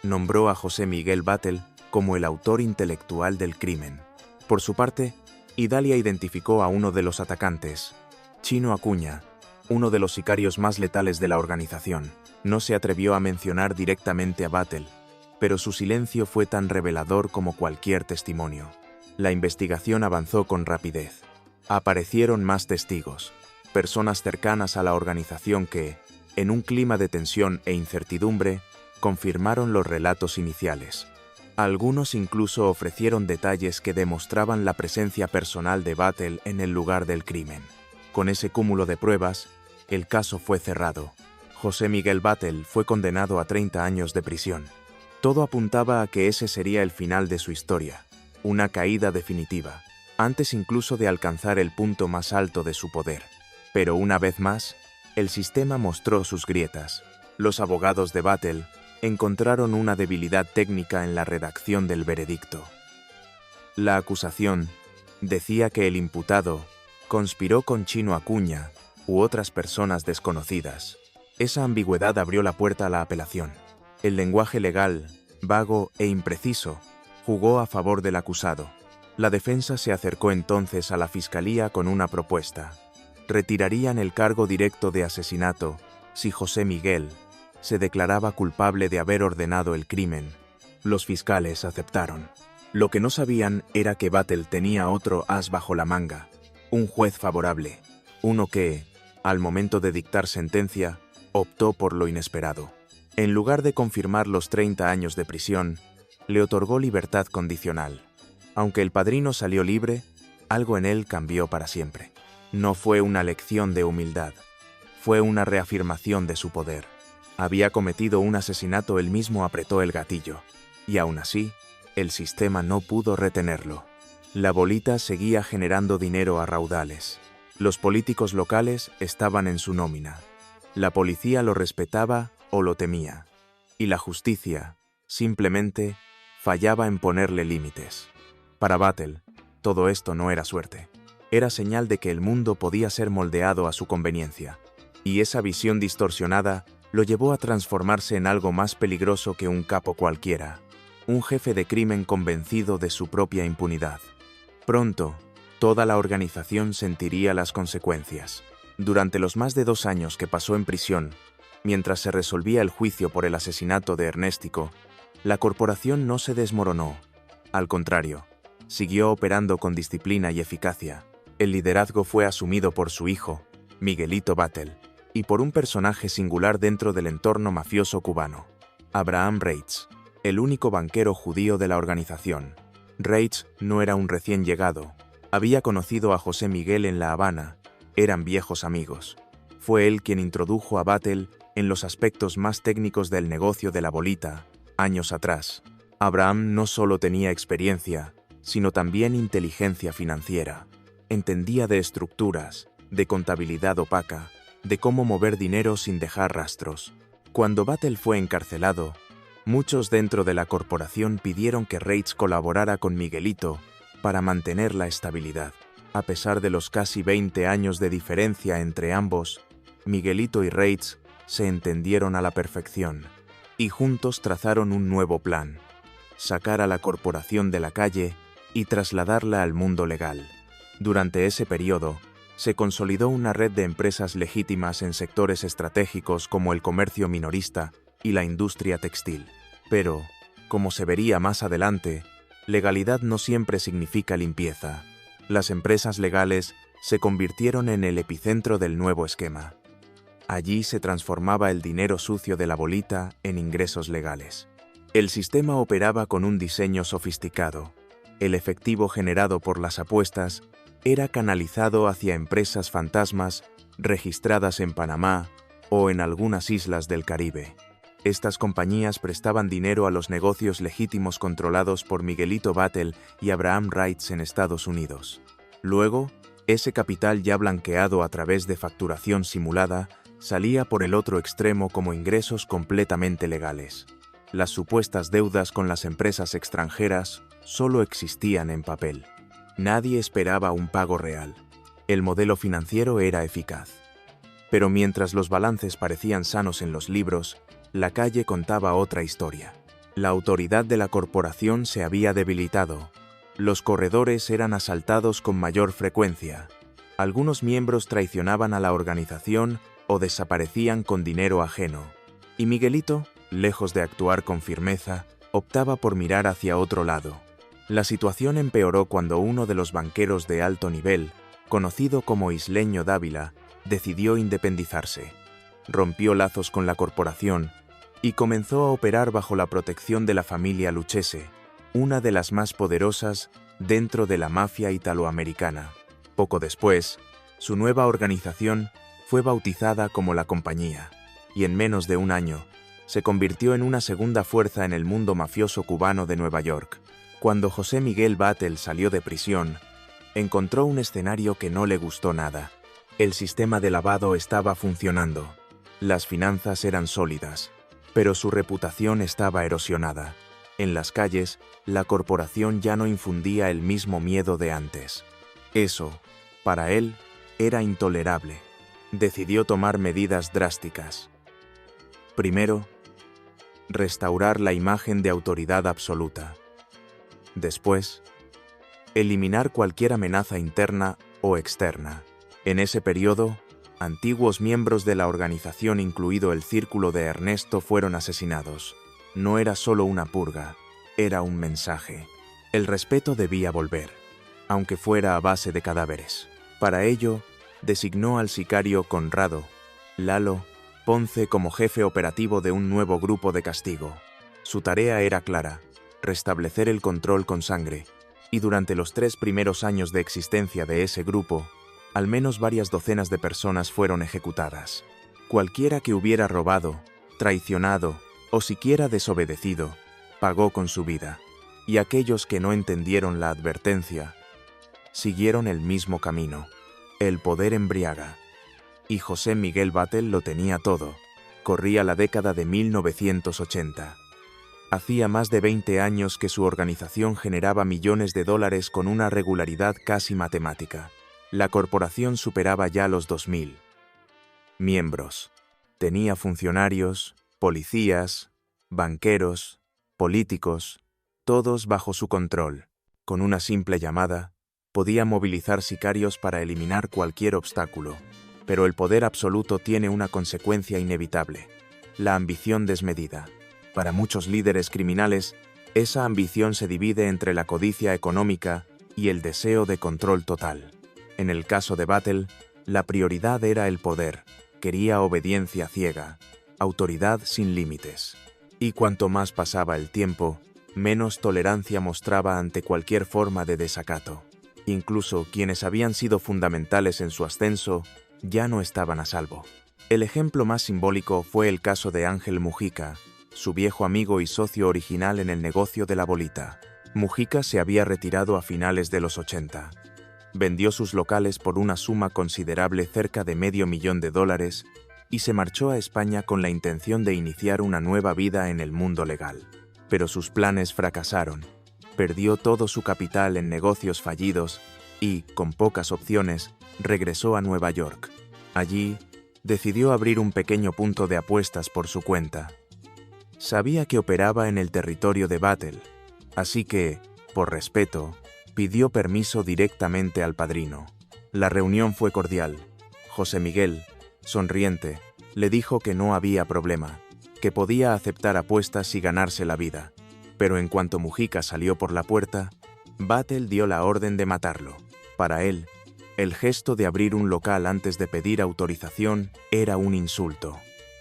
Nombró a José Miguel Vatel como el autor intelectual del crimen. Por su parte, Idalia identificó a uno de los atacantes, Chino Acuña, uno de los sicarios más letales de la organización. No se atrevió a mencionar directamente a Vatel, pero su silencio fue tan revelador como cualquier testimonio. La investigación avanzó con rapidez. Aparecieron más testigos, personas cercanas a la organización que, en un clima de tensión e incertidumbre, confirmaron los relatos iniciales. Algunos incluso ofrecieron detalles que demostraban la presencia personal de Vatel en el lugar del crimen. Con ese cúmulo de pruebas, el caso fue cerrado. José Miguel Vatel fue condenado a 30 años de prisión. Todo apuntaba a que ese sería el final de su historia, una caída definitiva, antes incluso de alcanzar el punto más alto de su poder. Pero una vez más, el sistema mostró sus grietas. Los abogados de Vatel encontraron una debilidad técnica en la redacción del veredicto. La acusación decía que el imputado conspiró con Chino Acuña u otras personas desconocidas. Esa ambigüedad abrió la puerta a la apelación. El lenguaje legal, vago e impreciso, jugó a favor del acusado. La defensa se acercó entonces a la fiscalía con una propuesta. Retirarían el cargo directo de asesinato si José Miguel se declaraba culpable de haber ordenado el crimen. Los fiscales aceptaron. Lo que no sabían era que Vatel tenía otro as bajo la manga, un juez favorable, uno que, al momento de dictar sentencia, optó por lo inesperado. En lugar de confirmar los 30 años de prisión, le otorgó libertad condicional. Aunque el padrino salió libre, algo en él cambió para siempre. No fue una lección de humildad, fue una reafirmación de su poder. Había cometido un asesinato, él mismo apretó el gatillo, y aún así, El sistema no pudo retenerlo. La bolita seguía generando dinero a raudales. Los políticos locales estaban en su nómina. La policía lo respetaba o lo temía. Y la justicia, simplemente, fallaba en ponerle límites. Para Vattel, todo esto no era suerte. Era señal de que el mundo podía ser moldeado a su conveniencia. Y esa visión distorsionada lo llevó a transformarse en algo más peligroso que un capo cualquiera. Un jefe de crimen convencido de su propia impunidad. Pronto, toda la organización sentiría las consecuencias. Durante los más de 2 años que pasó en prisión, mientras se resolvía el juicio por el asesinato de Ernéstico, la corporación no se desmoronó. Al contrario, siguió operando con disciplina y eficacia. El liderazgo fue asumido por su hijo, Miguelito Vattel, y por un personaje singular dentro del entorno mafioso cubano, Abraham Reitz, el único banquero judío de la organización. Reitz no era un recién llegado. Había conocido a José Miguel en La Habana. Eran viejos amigos. Fue él quien introdujo a Vattel en los aspectos más técnicos del negocio de la bolita, años atrás. Abraham no solo tenía experiencia, sino también inteligencia financiera. Entendía de estructuras, de contabilidad opaca, de cómo mover dinero sin dejar rastros. Cuando Vattel fue encarcelado, muchos dentro de la corporación pidieron que Reitz colaborara con Miguelito para mantener la estabilidad. A pesar de los casi 20 años de diferencia entre ambos, Miguelito y Reitz se entendieron a la perfección, y juntos trazaron un nuevo plan: sacar a la corporación de la calle y trasladarla al mundo legal. Durante ese periodo, se consolidó una red de empresas legítimas en sectores estratégicos como el comercio minorista y la industria textil. Pero, como se vería más adelante, legalidad no siempre significa limpieza. Las empresas legales se convirtieron en el epicentro del nuevo esquema. Allí se transformaba el dinero sucio de la bolita en ingresos legales. El sistema operaba con un diseño sofisticado. El efectivo generado por las apuestas era canalizado hacia empresas fantasmas registradas en Panamá o en algunas islas del Caribe. Estas compañías prestaban dinero a los negocios legítimos controlados por Miguelito Vattel y Abraham Reitz en Estados Unidos. Luego, ese capital ya blanqueado a través de facturación simulada salía por el otro extremo como ingresos completamente legales. Las supuestas deudas con las empresas extranjeras solo existían en papel. Nadie esperaba un pago real. El modelo financiero era eficaz. Pero mientras los balances parecían sanos en los libros, la calle contaba otra historia. La autoridad de la corporación se había debilitado. Los corredores eran asaltados con mayor frecuencia. Algunos miembros traicionaban a la organización o desaparecían con dinero ajeno. Y Miguelito, lejos de actuar con firmeza, optaba por mirar hacia otro lado. La situación empeoró cuando uno de los banqueros de alto nivel, conocido como Isleño Dávila, decidió independizarse. Rompió lazos con la corporación y comenzó a operar bajo la protección de la familia Lucchese, una de las más poderosas dentro de la mafia italoamericana. Poco después, su nueva organización fue bautizada como la Compañía, y en menos de un año, se convirtió en una segunda fuerza en el mundo mafioso cubano de Nueva York. Cuando José Miguel Vattel salió de prisión, encontró un escenario que no le gustó nada. El sistema de lavado estaba funcionando. Las finanzas eran sólidas, pero su reputación estaba erosionada. En las calles, la corporación ya no infundía el mismo miedo de antes. Eso, para él, era intolerable. Decidió tomar medidas drásticas. Primero, restaurar la imagen de autoridad absoluta. Después, eliminar cualquier amenaza interna o externa. En ese periodo, antiguos miembros de la organización, incluido el círculo de Ernesto, fueron asesinados. No era solo una purga, era un mensaje. El respeto debía volver, aunque fuera a base de cadáveres. Para ello, designó al sicario Conrado Lalo Ponce como jefe operativo de un nuevo grupo de castigo. Su tarea era clara: restablecer el control con sangre, y durante los 3 primeros años de existencia de ese grupo, al menos varias docenas de personas fueron ejecutadas. Cualquiera que hubiera robado, traicionado o siquiera desobedecido, pagó con su vida. y aquellos que no entendieron la advertencia siguieron el mismo camino. El poder embriaga. Y José Miguel Batlle lo tenía todo. Corría la década de 1980. Hacía más de 20 años que su organización generaba millones de dólares con una regularidad casi matemática. La corporación superaba ya los 2000 miembros. Tenía funcionarios, policías, banqueros, políticos, todos bajo su control. Con una simple llamada, podía movilizar sicarios para eliminar cualquier obstáculo. Pero el poder absoluto tiene una consecuencia inevitable: la ambición desmedida. Para muchos líderes criminales, esa ambición se divide entre la codicia económica y el deseo de control total. En el caso de Batlle, la prioridad era el poder. Quería obediencia ciega, autoridad sin límites. Y cuanto más pasaba el tiempo, menos tolerancia mostraba ante cualquier forma de desacato. Incluso quienes habían sido fundamentales en su ascenso ya no estaban a salvo. El ejemplo más simbólico fue el caso de Ángel Mujica, su viejo amigo y socio original en el negocio de la bolita. Mujica se había retirado a finales de los 80. Vendió sus locales por una suma considerable, cerca de $500,000, y se marchó a España con la intención de iniciar una nueva vida en el mundo legal. Pero sus planes fracasaron. Perdió todo su capital en negocios fallidos y, con pocas opciones, regresó a Nueva York. Allí, decidió abrir un pequeño punto de apuestas por su cuenta. Sabía que operaba en el territorio de Batlle, así que, por respeto, pidió permiso directamente al padrino. La reunión fue cordial. José Miguel, sonriente, le dijo que no había problema, que podía aceptar apuestas y ganarse la vida. Pero en cuanto Mujica salió por la puerta, Batlle dio la orden de matarlo. Para él, el gesto de abrir un local antes de pedir autorización era un insulto,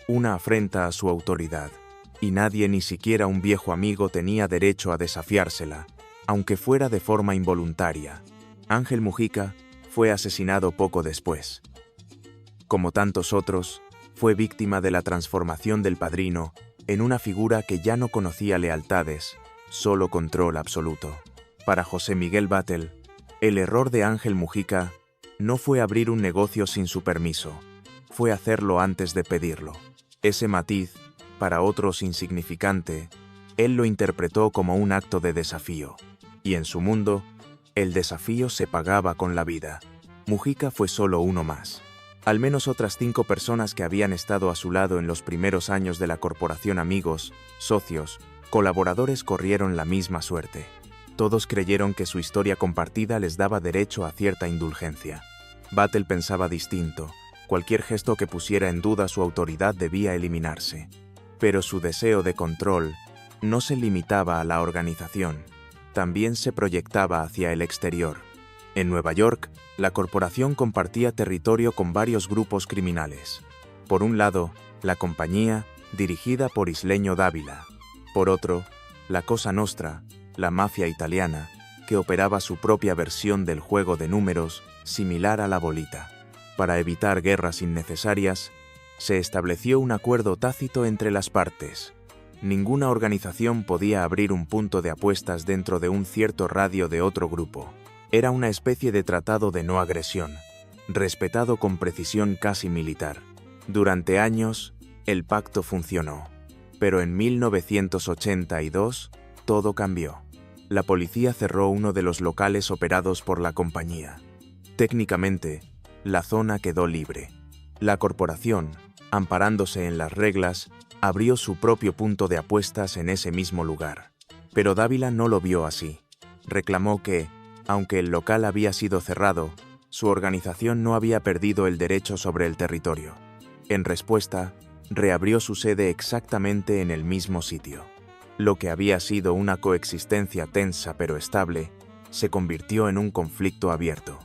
una afrenta a su autoridad, y nadie, ni siquiera un viejo amigo, tenía derecho a desafiársela, aunque fuera de forma involuntaria. Ángel Mujica fue asesinado poco después. Como tantos otros, fue víctima de la transformación del padrino en una figura que ya no conocía lealtades, solo control absoluto. Para José Miguel Batlle, el error de Ángel Mujica no fue abrir un negocio sin su permiso, fue hacerlo antes de pedirlo. Ese matiz, para otros insignificante, él lo interpretó como un acto de desafío. Y en su mundo, el desafío se pagaba con la vida. Mujica fue solo uno más. Al menos otras 5 personas que habían estado a su lado en los primeros años de la corporación, amigos, socios, colaboradores, corrieron la misma suerte. Todos creyeron que su historia compartida les daba derecho a cierta indulgencia. Batlle pensaba distinto. Cualquier gesto que pusiera en duda su autoridad debía eliminarse. Pero su deseo de control no se limitaba a la organización, también se proyectaba hacia el exterior. En Nueva York, la corporación compartía territorio con varios grupos criminales. Por un lado, la compañía, dirigida por Isleño Dávila. Por otro, la Cosa Nostra, la mafia italiana, que operaba su propia versión del juego de números, similar a la bolita. Para evitar guerras innecesarias, se estableció un acuerdo tácito entre las partes. Ninguna organización podía abrir un punto de apuestas dentro de un cierto radio de otro grupo. Era una especie de tratado de no agresión, respetado con precisión casi militar. Durante años, el pacto funcionó. Pero en 1982, todo cambió. La policía cerró uno de los locales operados por la compañía. Técnicamente, la zona quedó libre. La corporación, amparándose en las reglas, abrió su propio punto de apuestas en ese mismo lugar. Pero Dávila no lo vio así. Reclamó que, aunque el local había sido cerrado, su organización no había perdido el derecho sobre el territorio. En respuesta, reabrió su sede exactamente en el mismo sitio. Lo que había sido una coexistencia tensa pero estable, se convirtió en un conflicto abierto.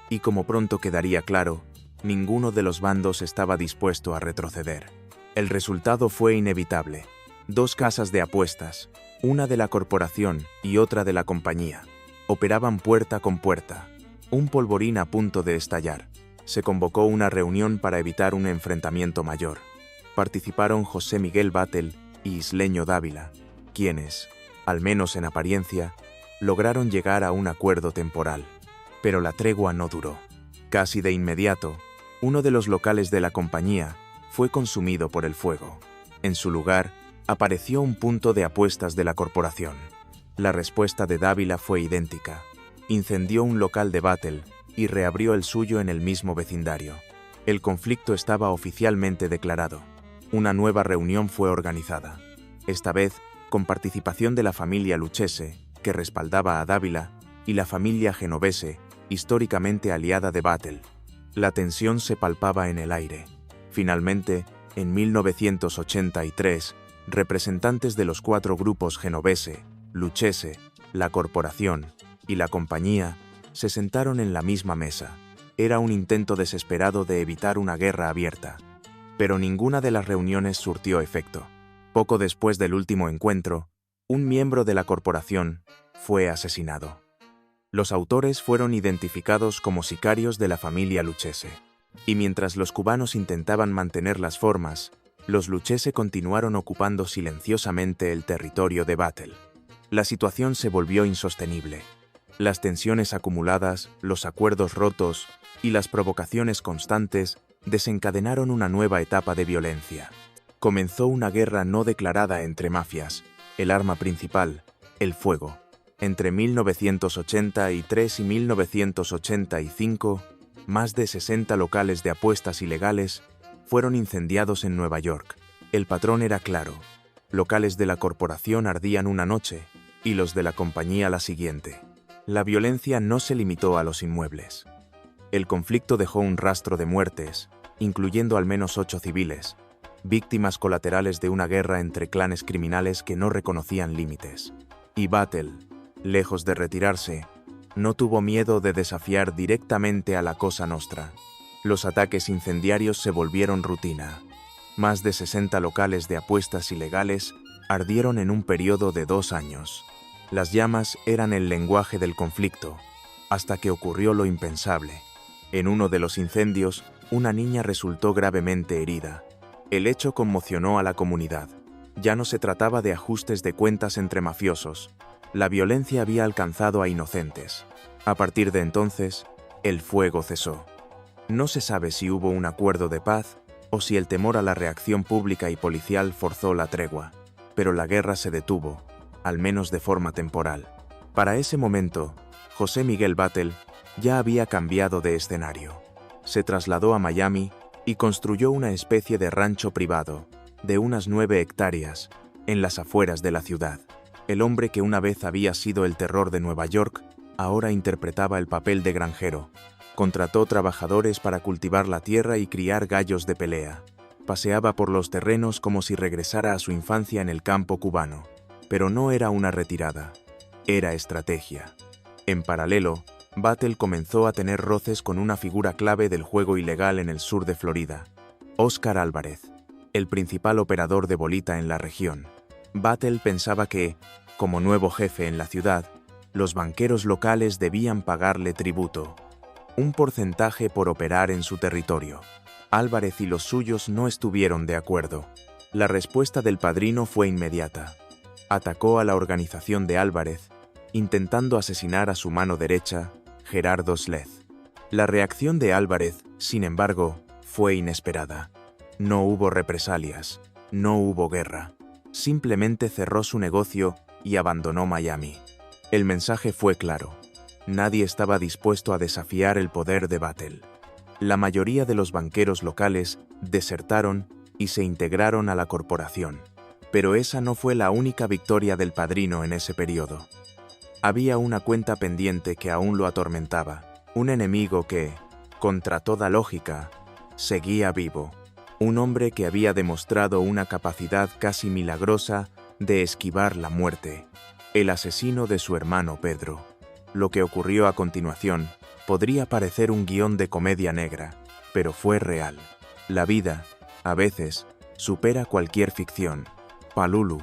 Y como pronto quedaría claro, ninguno de los bandos estaba dispuesto a retroceder. El resultado fue inevitable. 2 casas de apuestas, una de la corporación y otra de la compañía, operaban puerta con puerta. Un polvorín a punto de estallar. Se convocó una reunión para evitar un enfrentamiento mayor. Participaron José Miguel Batlle y Isleño Dávila, quienes, Al menos en apariencia, lograron llegar a un acuerdo temporal. Pero la tregua no duró. Casi de inmediato, uno de los locales de la compañía fue consumido por el fuego. En su lugar, apareció un punto de apuestas de la corporación. La respuesta de Dávila fue idéntica. Incendió un local de Battle y reabrió el suyo en el mismo vecindario. El conflicto estaba oficialmente declarado. Una nueva reunión fue organizada. Esta vez, con participación de la familia Lucchese, que respaldaba a Dávila, y la familia Genovese, históricamente aliada de Battle. La tensión se palpaba en el aire. Finalmente, en 1983, representantes de los 4 grupos Genovese, Lucchese, la corporación y la compañía se sentaron en la misma mesa. Era un intento desesperado de evitar una guerra abierta. Pero ninguna de las reuniones surtió efecto. Poco después del último encuentro, un miembro de la corporación fue asesinado. Los autores fueron identificados como sicarios de la familia Lucchese. Y mientras los cubanos intentaban mantener las formas, los Lucchese continuaron ocupando silenciosamente el territorio de Battle. La situación se volvió insostenible. Las tensiones acumuladas, los acuerdos rotos y las provocaciones constantes desencadenaron una nueva etapa de violencia. Comenzó una guerra no declarada entre mafias, el arma principal, el fuego. Entre 1983 y 1985, más de 60 locales de apuestas ilegales fueron incendiados en Nueva York. El patrón era claro: locales de la corporación ardían una noche y los de la compañía la siguiente. La violencia no se limitó a los inmuebles. El conflicto dejó un rastro de muertes, incluyendo al menos 8 civiles, víctimas colaterales de una guerra entre clanes criminales que no reconocían límites. Y Battle, lejos de retirarse, no tuvo miedo de desafiar directamente a la Cosa Nostra. Los ataques incendiarios se volvieron rutina. Más de 60 locales de apuestas ilegales ardieron en un periodo de 2 años. Las llamas eran el lenguaje del conflicto, hasta que ocurrió lo impensable. En uno de los incendios, una niña resultó gravemente herida. El hecho conmocionó a la comunidad. Ya no se trataba de ajustes de cuentas entre mafiosos. La violencia había alcanzado a inocentes. A partir de entonces, el fuego cesó. No se sabe si hubo un acuerdo de paz o si el temor a la reacción pública y policial forzó la tregua, pero la guerra se detuvo, al menos de forma temporal. Para ese momento, José Miguel Battle ya había cambiado de escenario. Se trasladó a Miami y construyó una especie de rancho privado, de unas 9 hectáreas, en las afueras de la ciudad. El hombre que una vez había sido el terror de Nueva York, ahora interpretaba el papel de granjero. Contrató trabajadores para cultivar la tierra y criar gallos de pelea. Paseaba por los terrenos como si regresara a su infancia en el campo cubano. Pero no era una retirada, era estrategia. En paralelo, Battle comenzó a tener roces con una figura clave del juego ilegal en el sur de Florida, Óscar Álvarez, el principal operador de bolita en la región. Battle pensaba que, como nuevo jefe en la ciudad, los banqueros locales debían pagarle tributo, un porcentaje por operar en su territorio. Álvarez y los suyos no estuvieron de acuerdo. La respuesta del padrino fue inmediata. Atacó a la organización de Álvarez, intentando asesinar a su mano derecha, Gerardo Slez. La reacción de Álvarez, sin embargo, fue inesperada. No hubo represalias, no hubo guerra. Simplemente cerró su negocio y abandonó Miami. El mensaje fue claro. Nadie estaba dispuesto a desafiar el poder de Battle. La mayoría de los banqueros locales desertaron y se integraron a la corporación. Pero esa no fue la única victoria del padrino en ese periodo. Había una cuenta pendiente que aún lo atormentaba, un enemigo que, contra toda lógica, seguía vivo. Un hombre que había demostrado una capacidad casi milagrosa de esquivar la muerte, el asesino de su hermano Pedro. Lo que ocurrió a continuación podría parecer un guión de comedia negra, pero fue real. La vida, a veces, supera cualquier ficción. Palulu,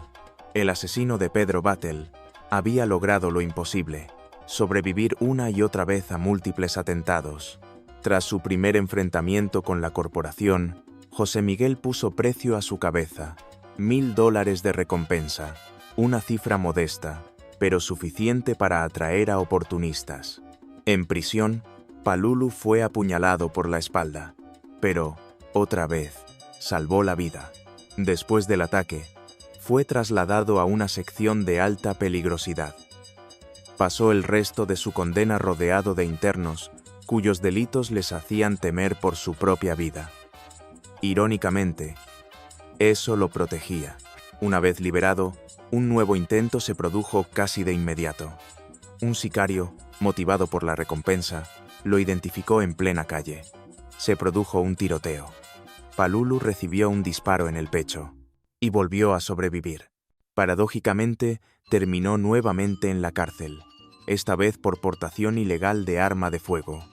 el asesino de Pedro Battle, había logrado lo imposible: sobrevivir una y otra vez a múltiples atentados. Tras su primer enfrentamiento con la corporación, José Miguel puso precio a su cabeza: $1000 de recompensa. Una cifra modesta, pero suficiente para atraer a oportunistas. En prisión, Palulu fue apuñalado por la espalda, pero, otra vez, salvó la vida. Después del ataque, fue trasladado a una sección de alta peligrosidad. Pasó el resto de su condena rodeado de internos, cuyos delitos les hacían temer por su propia vida. Irónicamente, eso lo protegía. Una vez liberado, un nuevo intento se produjo casi de inmediato. Un sicario, motivado por la recompensa, lo identificó en plena calle. Se produjo un tiroteo. Palulu recibió un disparo en el pecho y volvió a sobrevivir. Paradójicamente, terminó nuevamente en la cárcel, esta vez por portación ilegal de arma de fuego.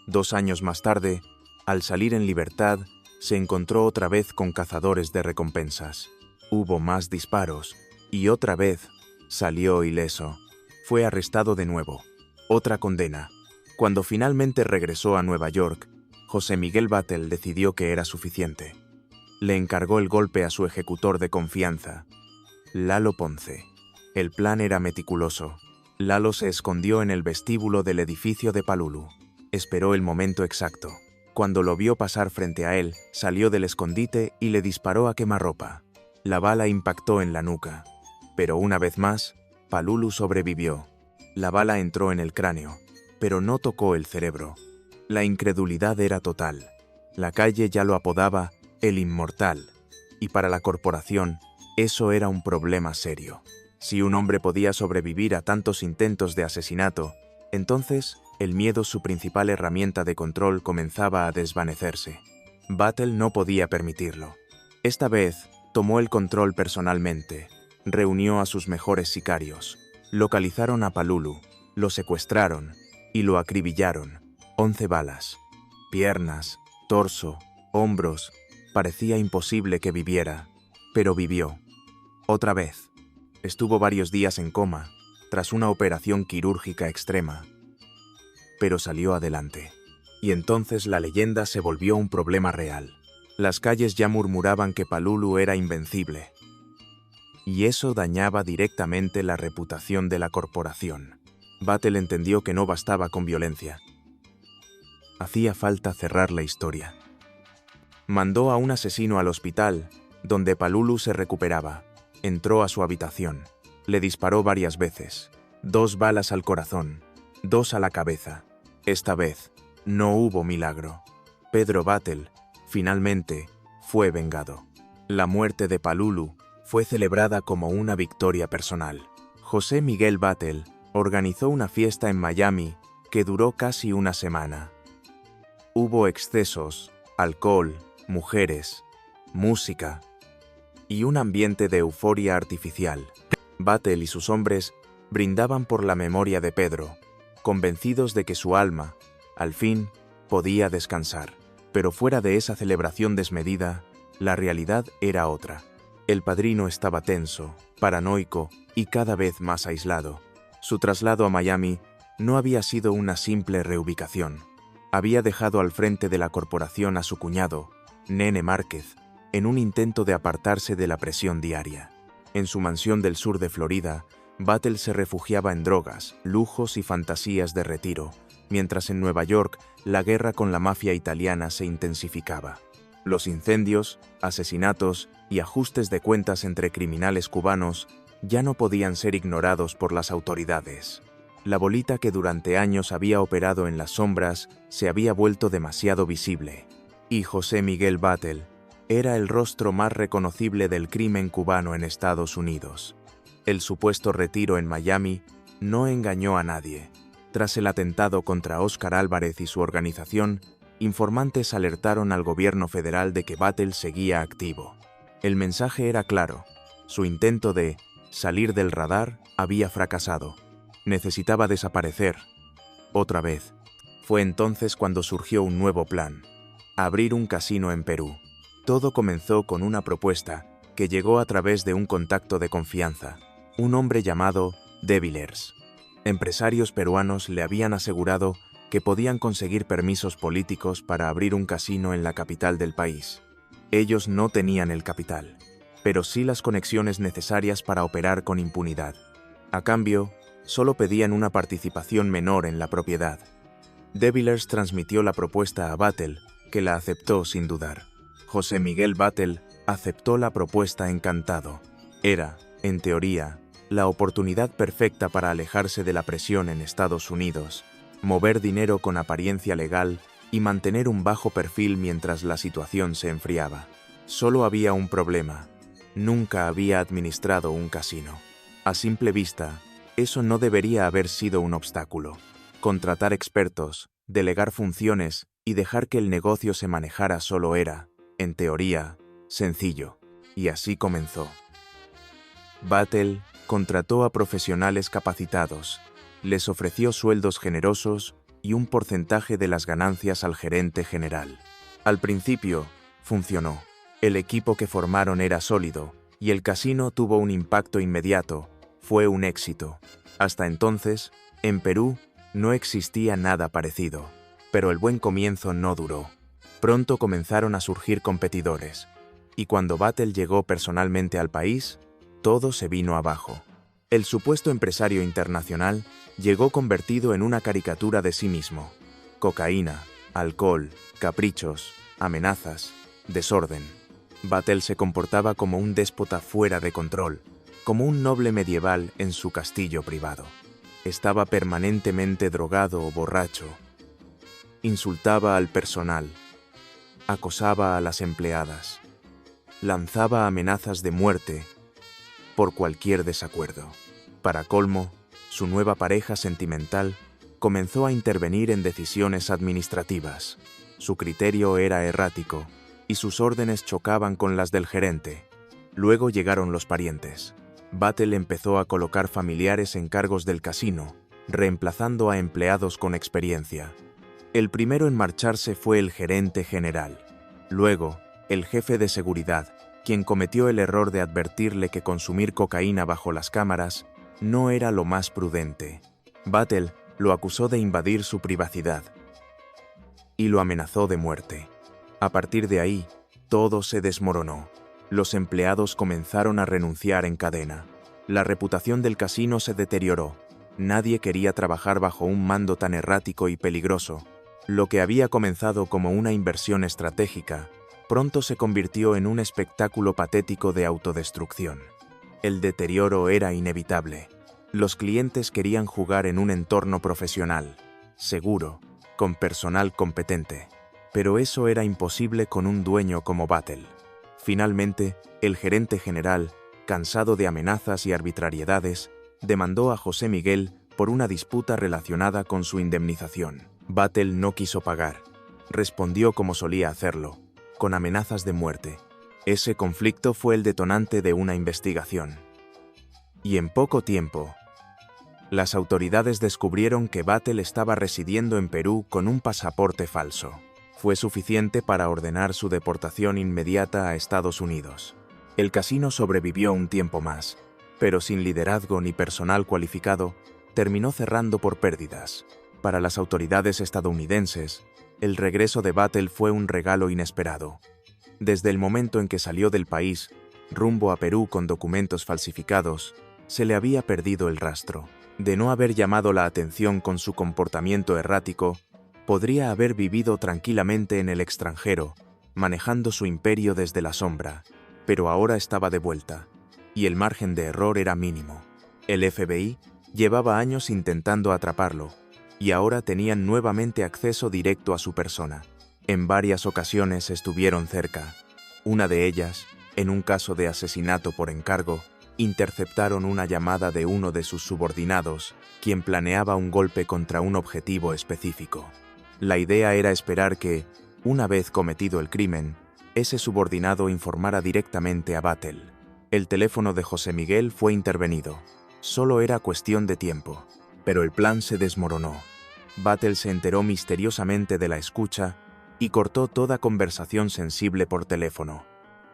2 años más tarde, al salir en libertad, se encontró otra vez con cazadores de recompensas. Hubo más disparos, y otra vez salió ileso. Fue arrestado de nuevo. Otra condena. Cuando finalmente regresó a Nueva York, José Miguel Batlle decidió que era suficiente. Le encargó el golpe a su ejecutor de confianza, Lalo Ponce. El plan era meticuloso. Lalo se escondió en el vestíbulo del edificio de Palulu. Esperó el momento exacto. Cuando lo vio pasar frente a él, salió del escondite y le disparó a quemarropa. La bala impactó en la nuca. Pero una vez más, Palulu sobrevivió. La bala entró en el cráneo, pero no tocó el cerebro. La incredulidad era total. La calle ya lo apodaba el Inmortal, y para la corporación, eso era un problema serio. Si un hombre podía sobrevivir a tantos intentos de asesinato, entonces el miedo, su principal herramienta de control, comenzaba a desvanecerse. Batlle no podía permitirlo. Esta vez, tomó el control personalmente. Reunió a sus mejores sicarios. Localizaron a Palulu, lo secuestraron y lo acribillaron. 11 balas. Piernas, torso, hombros. Parecía imposible que viviera, pero vivió. Otra vez. Estuvo varios días en coma, tras una operación quirúrgica extrema. Pero salió adelante. Y entonces la leyenda se volvió un problema real. Las calles ya murmuraban que Palulu era invencible. Y eso dañaba directamente la reputación de la corporación. Batlle entendió que no bastaba con violencia. Hacía falta cerrar la historia. Mandó a un asesino al hospital, donde Palulu se recuperaba. Entró a su habitación. Le disparó varias veces. 2 balas al corazón, 2 a la cabeza. Esta vez, no hubo milagro. Pedro Batlle, finalmente, fue vengado. La muerte de Palulu fue celebrada como una victoria personal. José Miguel Batlle organizó una fiesta en Miami que duró casi una semana. Hubo excesos, alcohol, mujeres, música y un ambiente de euforia artificial. Batlle y sus hombres brindaban por la memoria de Pedro, convencidos de que su alma, al fin, podía descansar. Pero fuera de esa celebración desmedida, la realidad era otra. El padrino estaba tenso, paranoico y cada vez más aislado. Su traslado a Miami no había sido una simple reubicación. Había dejado al frente de la corporación a su cuñado, Nene Márquez, en un intento de apartarse de la presión diaria. En su mansión del sur de Florida, Batlle se refugiaba en drogas, lujos y fantasías de retiro, mientras en Nueva York la guerra con la mafia italiana se intensificaba. Los incendios, asesinatos y ajustes de cuentas entre criminales cubanos ya no podían ser ignorados por las autoridades. La bolita que durante años había operado en las sombras se había vuelto demasiado visible, y José Miguel Batlle era el rostro más reconocible del crimen cubano en Estados Unidos. El supuesto retiro en Miami no engañó a nadie. Tras el atentado contra Óscar Álvarez y su organización, informantes alertaron al gobierno federal de que Batlle seguía activo. El mensaje era claro: su intento de salir del radar había fracasado. Necesitaba desaparecer. Otra vez. Fue entonces cuando surgió un nuevo plan: abrir un casino en Perú. Todo comenzó con una propuesta que llegó a través de un contacto de confianza, un hombre llamado De Villers. Empresarios peruanos le habían asegurado que podían conseguir permisos políticos para abrir un casino en la capital del país. Ellos no tenían el capital, pero sí las conexiones necesarias para operar con impunidad. A cambio, solo pedían una participación menor en la propiedad. De Villers transmitió la propuesta a Battle, que la aceptó sin dudar. José Miguel Battle aceptó la propuesta encantado. Era, en teoría, la oportunidad perfecta para alejarse de la presión en Estados Unidos, mover dinero con apariencia legal y mantener un bajo perfil mientras la situación se enfriaba. Solo había un problema: nunca había administrado un casino. A simple vista, eso no debería haber sido un obstáculo. Contratar expertos, delegar funciones y dejar que el negocio se manejara solo era, en teoría, sencillo. Y así comenzó. Battle contrató a profesionales capacitados, les ofreció sueldos generosos y un porcentaje de las ganancias al gerente general. Al principio, funcionó. El equipo que formaron era sólido y el casino tuvo un impacto inmediato. Fue un éxito. Hasta entonces, en Perú, no existía nada parecido. Pero el buen comienzo no duró. Pronto comenzaron a surgir competidores. Y cuando Battle llegó personalmente al país, todo se vino abajo. El supuesto empresario internacional llegó convertido en una caricatura de sí mismo. Cocaína, alcohol, caprichos, amenazas, desorden. Battle se comportaba como un déspota fuera de control, como un noble medieval en su castillo privado. Estaba permanentemente drogado o borracho. Insultaba al personal. Acosaba a las empleadas. Lanzaba amenazas de muerte por cualquier desacuerdo. Para colmo, su nueva pareja sentimental comenzó a intervenir en decisiones administrativas. Su criterio era errático y sus órdenes chocaban con las del gerente. Luego llegaron los parientes. Battle empezó a colocar familiares en cargos del casino, reemplazando a empleados con experiencia. El primero en marcharse fue el gerente general. Luego, el jefe de seguridad, quien cometió el error de advertirle que consumir cocaína bajo las cámaras no era lo más prudente. Battle lo acusó de invadir su privacidad y lo amenazó de muerte. A partir de ahí, todo se desmoronó. Los empleados comenzaron a renunciar en cadena. La reputación del casino se deterioró. Nadie quería trabajar bajo un mando tan errático y peligroso. Lo que había comenzado como una inversión estratégica, pronto se convirtió en un espectáculo patético de autodestrucción. El deterioro era inevitable. Los clientes querían jugar en un entorno profesional, seguro, con personal competente. Pero eso era imposible con un dueño como Battle. Finalmente, el gerente general, cansado de amenazas y arbitrariedades, demandó a José Miguel por una disputa relacionada con su indemnización. Battle no quiso pagar. Respondió como solía hacerlo, con amenazas de muerte. Ese conflicto fue el detonante de una investigación. Y en poco tiempo, las autoridades descubrieron que Battle estaba residiendo en Perú con un pasaporte falso. Fue suficiente para ordenar su deportación inmediata a Estados Unidos. El casino sobrevivió un tiempo más, pero sin liderazgo ni personal cualificado, terminó cerrando por pérdidas. Para las autoridades estadounidenses, el regreso de Battle fue un regalo inesperado. Desde el momento en que salió del país, rumbo a Perú con documentos falsificados, se le había perdido el rastro. De no haber llamado la atención con su comportamiento errático, podría haber vivido tranquilamente en el extranjero, manejando su imperio desde la sombra, pero ahora estaba de vuelta, y el margen de error era mínimo. El FBI llevaba años intentando atraparlo, y ahora tenían nuevamente acceso directo a su persona. En varias ocasiones estuvieron cerca. Una de ellas, en un caso de asesinato por encargo, interceptaron una llamada de uno de sus subordinados, quien planeaba un golpe contra un objetivo específico. La idea era esperar que, una vez cometido el crimen, ese subordinado informara directamente a Battle. El teléfono de José Miguel fue intervenido. Solo era cuestión de tiempo. Pero el plan se desmoronó. Battle se enteró misteriosamente de la escucha y cortó toda conversación sensible por teléfono.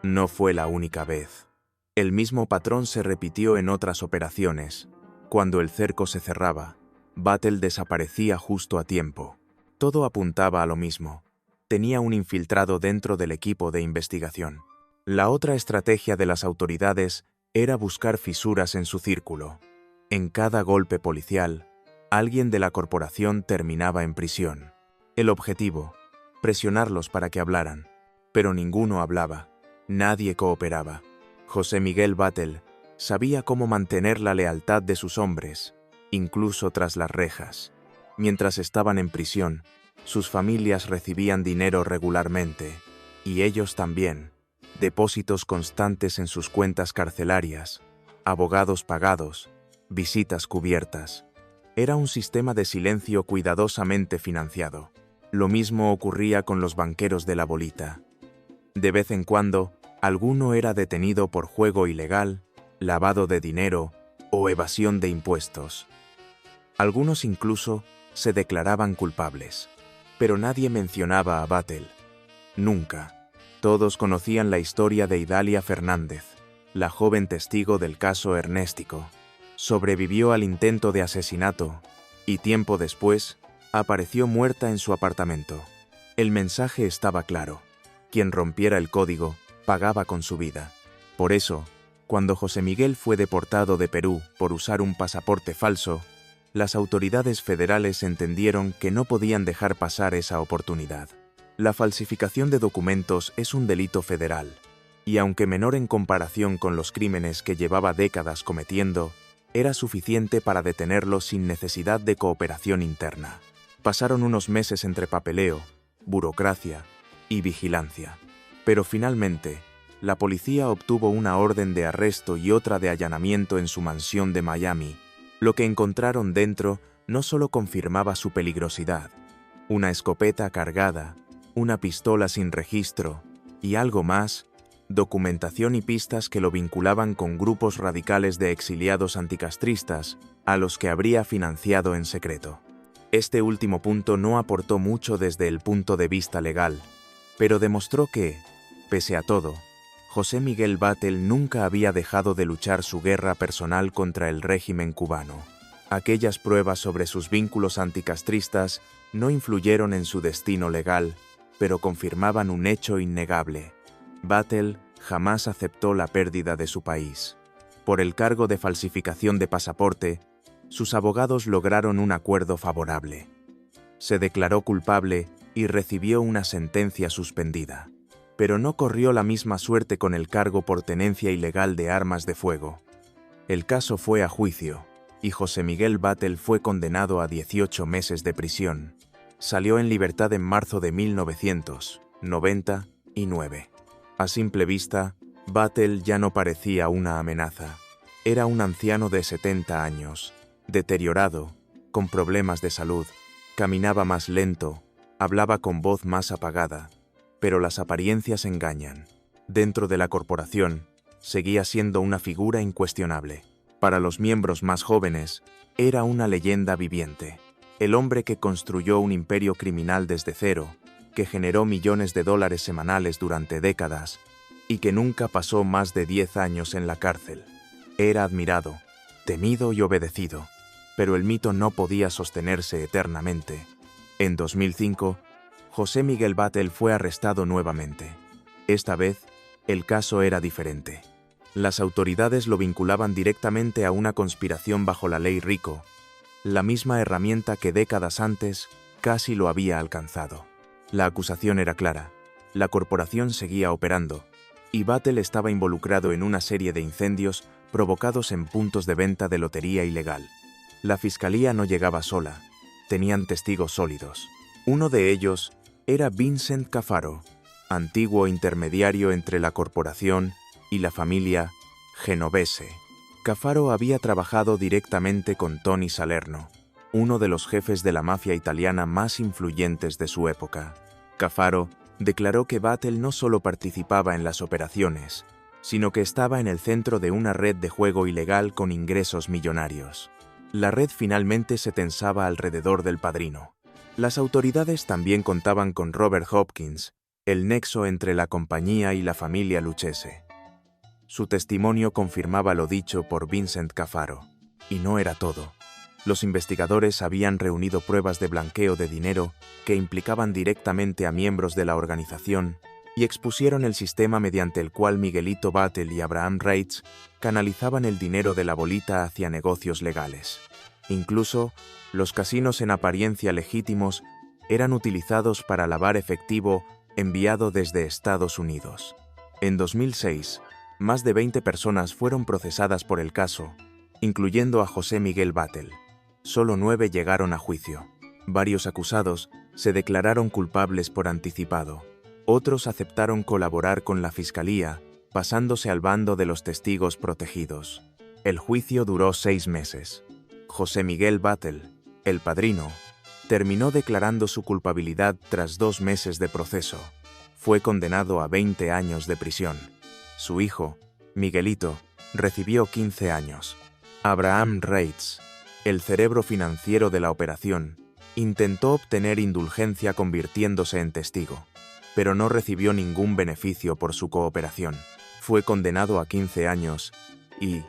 No fue la única vez. El mismo patrón se repitió en otras operaciones. Cuando el cerco se cerraba, Battle desaparecía justo a tiempo. Todo apuntaba a lo mismo. Tenía un infiltrado dentro del equipo de investigación. La otra estrategia de las autoridades era buscar fisuras en su círculo. En cada golpe policial, alguien de la corporación terminaba en prisión. El objetivo, presionarlos para que hablaran. Pero ninguno hablaba, nadie cooperaba. José Miguel Batlle sabía cómo mantener la lealtad de sus hombres, incluso tras las rejas. Mientras estaban en prisión, sus familias recibían dinero regularmente, y ellos también, depósitos constantes en sus cuentas carcelarias, abogados pagados, visitas cubiertas. Era un sistema de silencio cuidadosamente financiado. Lo mismo ocurría con los banqueros de la bolita. De vez en cuando, alguno era detenido por juego ilegal, lavado de dinero o evasión de impuestos. Algunos incluso se declaraban culpables, pero nadie mencionaba a Batlle. Nunca. Todos conocían la historia de Idalia Fernández, la joven testigo del caso Ernéstico. Sobrevivió al intento de asesinato y tiempo después apareció muerta en su apartamento. El mensaje estaba claro. Quien rompiera el código pagaba con su vida. Por eso, cuando José Miguel fue deportado de Perú por usar un pasaporte falso, las autoridades federales entendieron que no podían dejar pasar esa oportunidad. La falsificación de documentos es un delito federal, y aunque menor en comparación con los crímenes que llevaba décadas cometiendo, era suficiente para detenerlo sin necesidad de cooperación interna. Pasaron unos meses entre papeleo, burocracia y vigilancia. Pero finalmente, la policía obtuvo una orden de arresto y otra de allanamiento en su mansión de Miami. Lo que encontraron dentro no solo confirmaba su peligrosidad. Una escopeta cargada, una pistola sin registro y algo más, documentación y pistas que lo vinculaban con grupos radicales de exiliados anticastristas a los que habría financiado en secreto. Este último punto no aportó mucho desde el punto de vista legal, pero demostró que, pese a todo, José Miguel Batlle nunca había dejado de luchar su guerra personal contra el régimen cubano. Aquellas pruebas sobre sus vínculos anticastristas no influyeron en su destino legal, pero confirmaban un hecho innegable. Batlle jamás aceptó la pérdida de su país. Por el cargo de falsificación de pasaporte, sus abogados lograron un acuerdo favorable. Se declaró culpable y recibió una sentencia suspendida. Pero no corrió la misma suerte con el cargo por tenencia ilegal de armas de fuego. El caso fue a juicio, y José Miguel Batlle fue condenado a 18 meses de prisión. Salió en libertad en marzo de 1999. A simple vista, Batlle ya no parecía una amenaza. Era un anciano de 70 años, deteriorado, con problemas de salud, caminaba más lento, hablaba con voz más apagada. Pero las apariencias engañan. Dentro de la corporación, seguía siendo una figura incuestionable. Para los miembros más jóvenes, era una leyenda viviente. El hombre que construyó un imperio criminal desde cero, que generó millones de dólares semanales durante décadas y que nunca pasó más de 10 años en la cárcel. Era admirado, temido y obedecido, pero el mito no podía sostenerse eternamente. En 2005, José Miguel Batlle fue arrestado nuevamente. Esta vez, el caso era diferente. Las autoridades lo vinculaban directamente a una conspiración bajo la ley RICO, la misma herramienta que décadas antes casi lo había alcanzado. La acusación era clara, la corporación seguía operando, y Batlle estaba involucrado en una serie de incendios provocados en puntos de venta de lotería ilegal. La fiscalía no llegaba sola, tenían testigos sólidos. Uno de ellos era Vincent Cafaro, antiguo intermediario entre la corporación y la familia Genovese. Cafaro había trabajado directamente con Tony Salerno, uno de los jefes de la mafia italiana más influyentes de su época. Cafaro declaró que Batlle no solo participaba en las operaciones, sino que estaba en el centro de una red de juego ilegal con ingresos millonarios. La red finalmente se tensaba alrededor del padrino. Las autoridades también contaban con Robert Hopkins, el nexo entre la compañía y la familia Lucchese. Su testimonio confirmaba lo dicho por Vincent Cafaro. Y no era todo. Los investigadores habían reunido pruebas de blanqueo de dinero que implicaban directamente a miembros de la organización y expusieron el sistema mediante el cual Miguelito Battle y Abraham Reitz canalizaban el dinero de la bolita hacia negocios legales. Incluso, los casinos en apariencia legítimos eran utilizados para lavar efectivo enviado desde Estados Unidos. En 2006, más de 20 personas fueron procesadas por el caso, incluyendo a José Miguel Battle. Solo 9 llegaron a juicio. Varios acusados se declararon culpables por anticipado. Otros aceptaron colaborar con la fiscalía, pasándose al bando de los testigos protegidos. El juicio duró 6 meses. José Miguel Battle, el padrino, terminó declarando su culpabilidad tras 2 meses de proceso. Fue condenado a 20 años de prisión. Su hijo, Miguelito, recibió 15 años. Abraham Reitz, el cerebro financiero de la operación, intentó obtener indulgencia convirtiéndose en testigo, pero no recibió ningún beneficio por su cooperación. Fue condenado a 15 años y,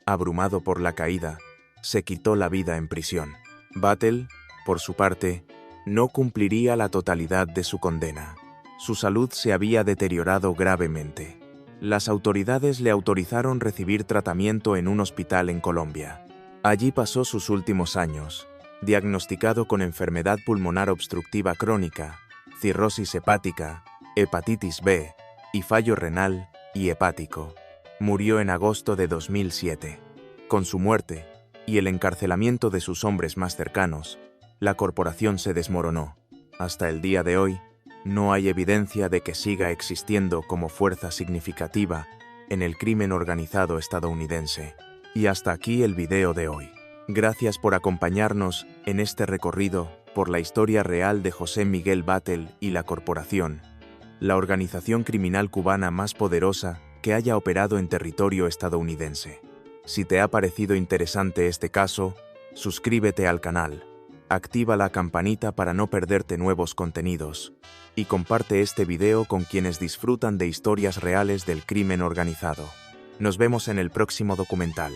abrumado por la caída, se quitó la vida en prisión. Battle, por su parte, no cumpliría la totalidad de su condena. Su salud se había deteriorado gravemente. Las autoridades le autorizaron recibir tratamiento en un hospital en Colombia. Allí pasó sus últimos años, diagnosticado con enfermedad pulmonar obstructiva crónica, cirrosis hepática, hepatitis B y fallo renal y hepático. Murió en agosto de 2007. Con su muerte y el encarcelamiento de sus hombres más cercanos, la corporación se desmoronó. Hasta el día de hoy, no hay evidencia de que siga existiendo como fuerza significativa en el crimen organizado estadounidense. Y hasta aquí el video de hoy. Gracias por acompañarnos en este recorrido por la historia real de José Miguel Battle y la corporación, la organización criminal cubana más poderosa que haya operado en territorio estadounidense. Si te ha parecido interesante este caso, suscríbete al canal, activa la campanita para no perderte nuevos contenidos y comparte este video con quienes disfrutan de historias reales del crimen organizado. Nos vemos en el próximo documental.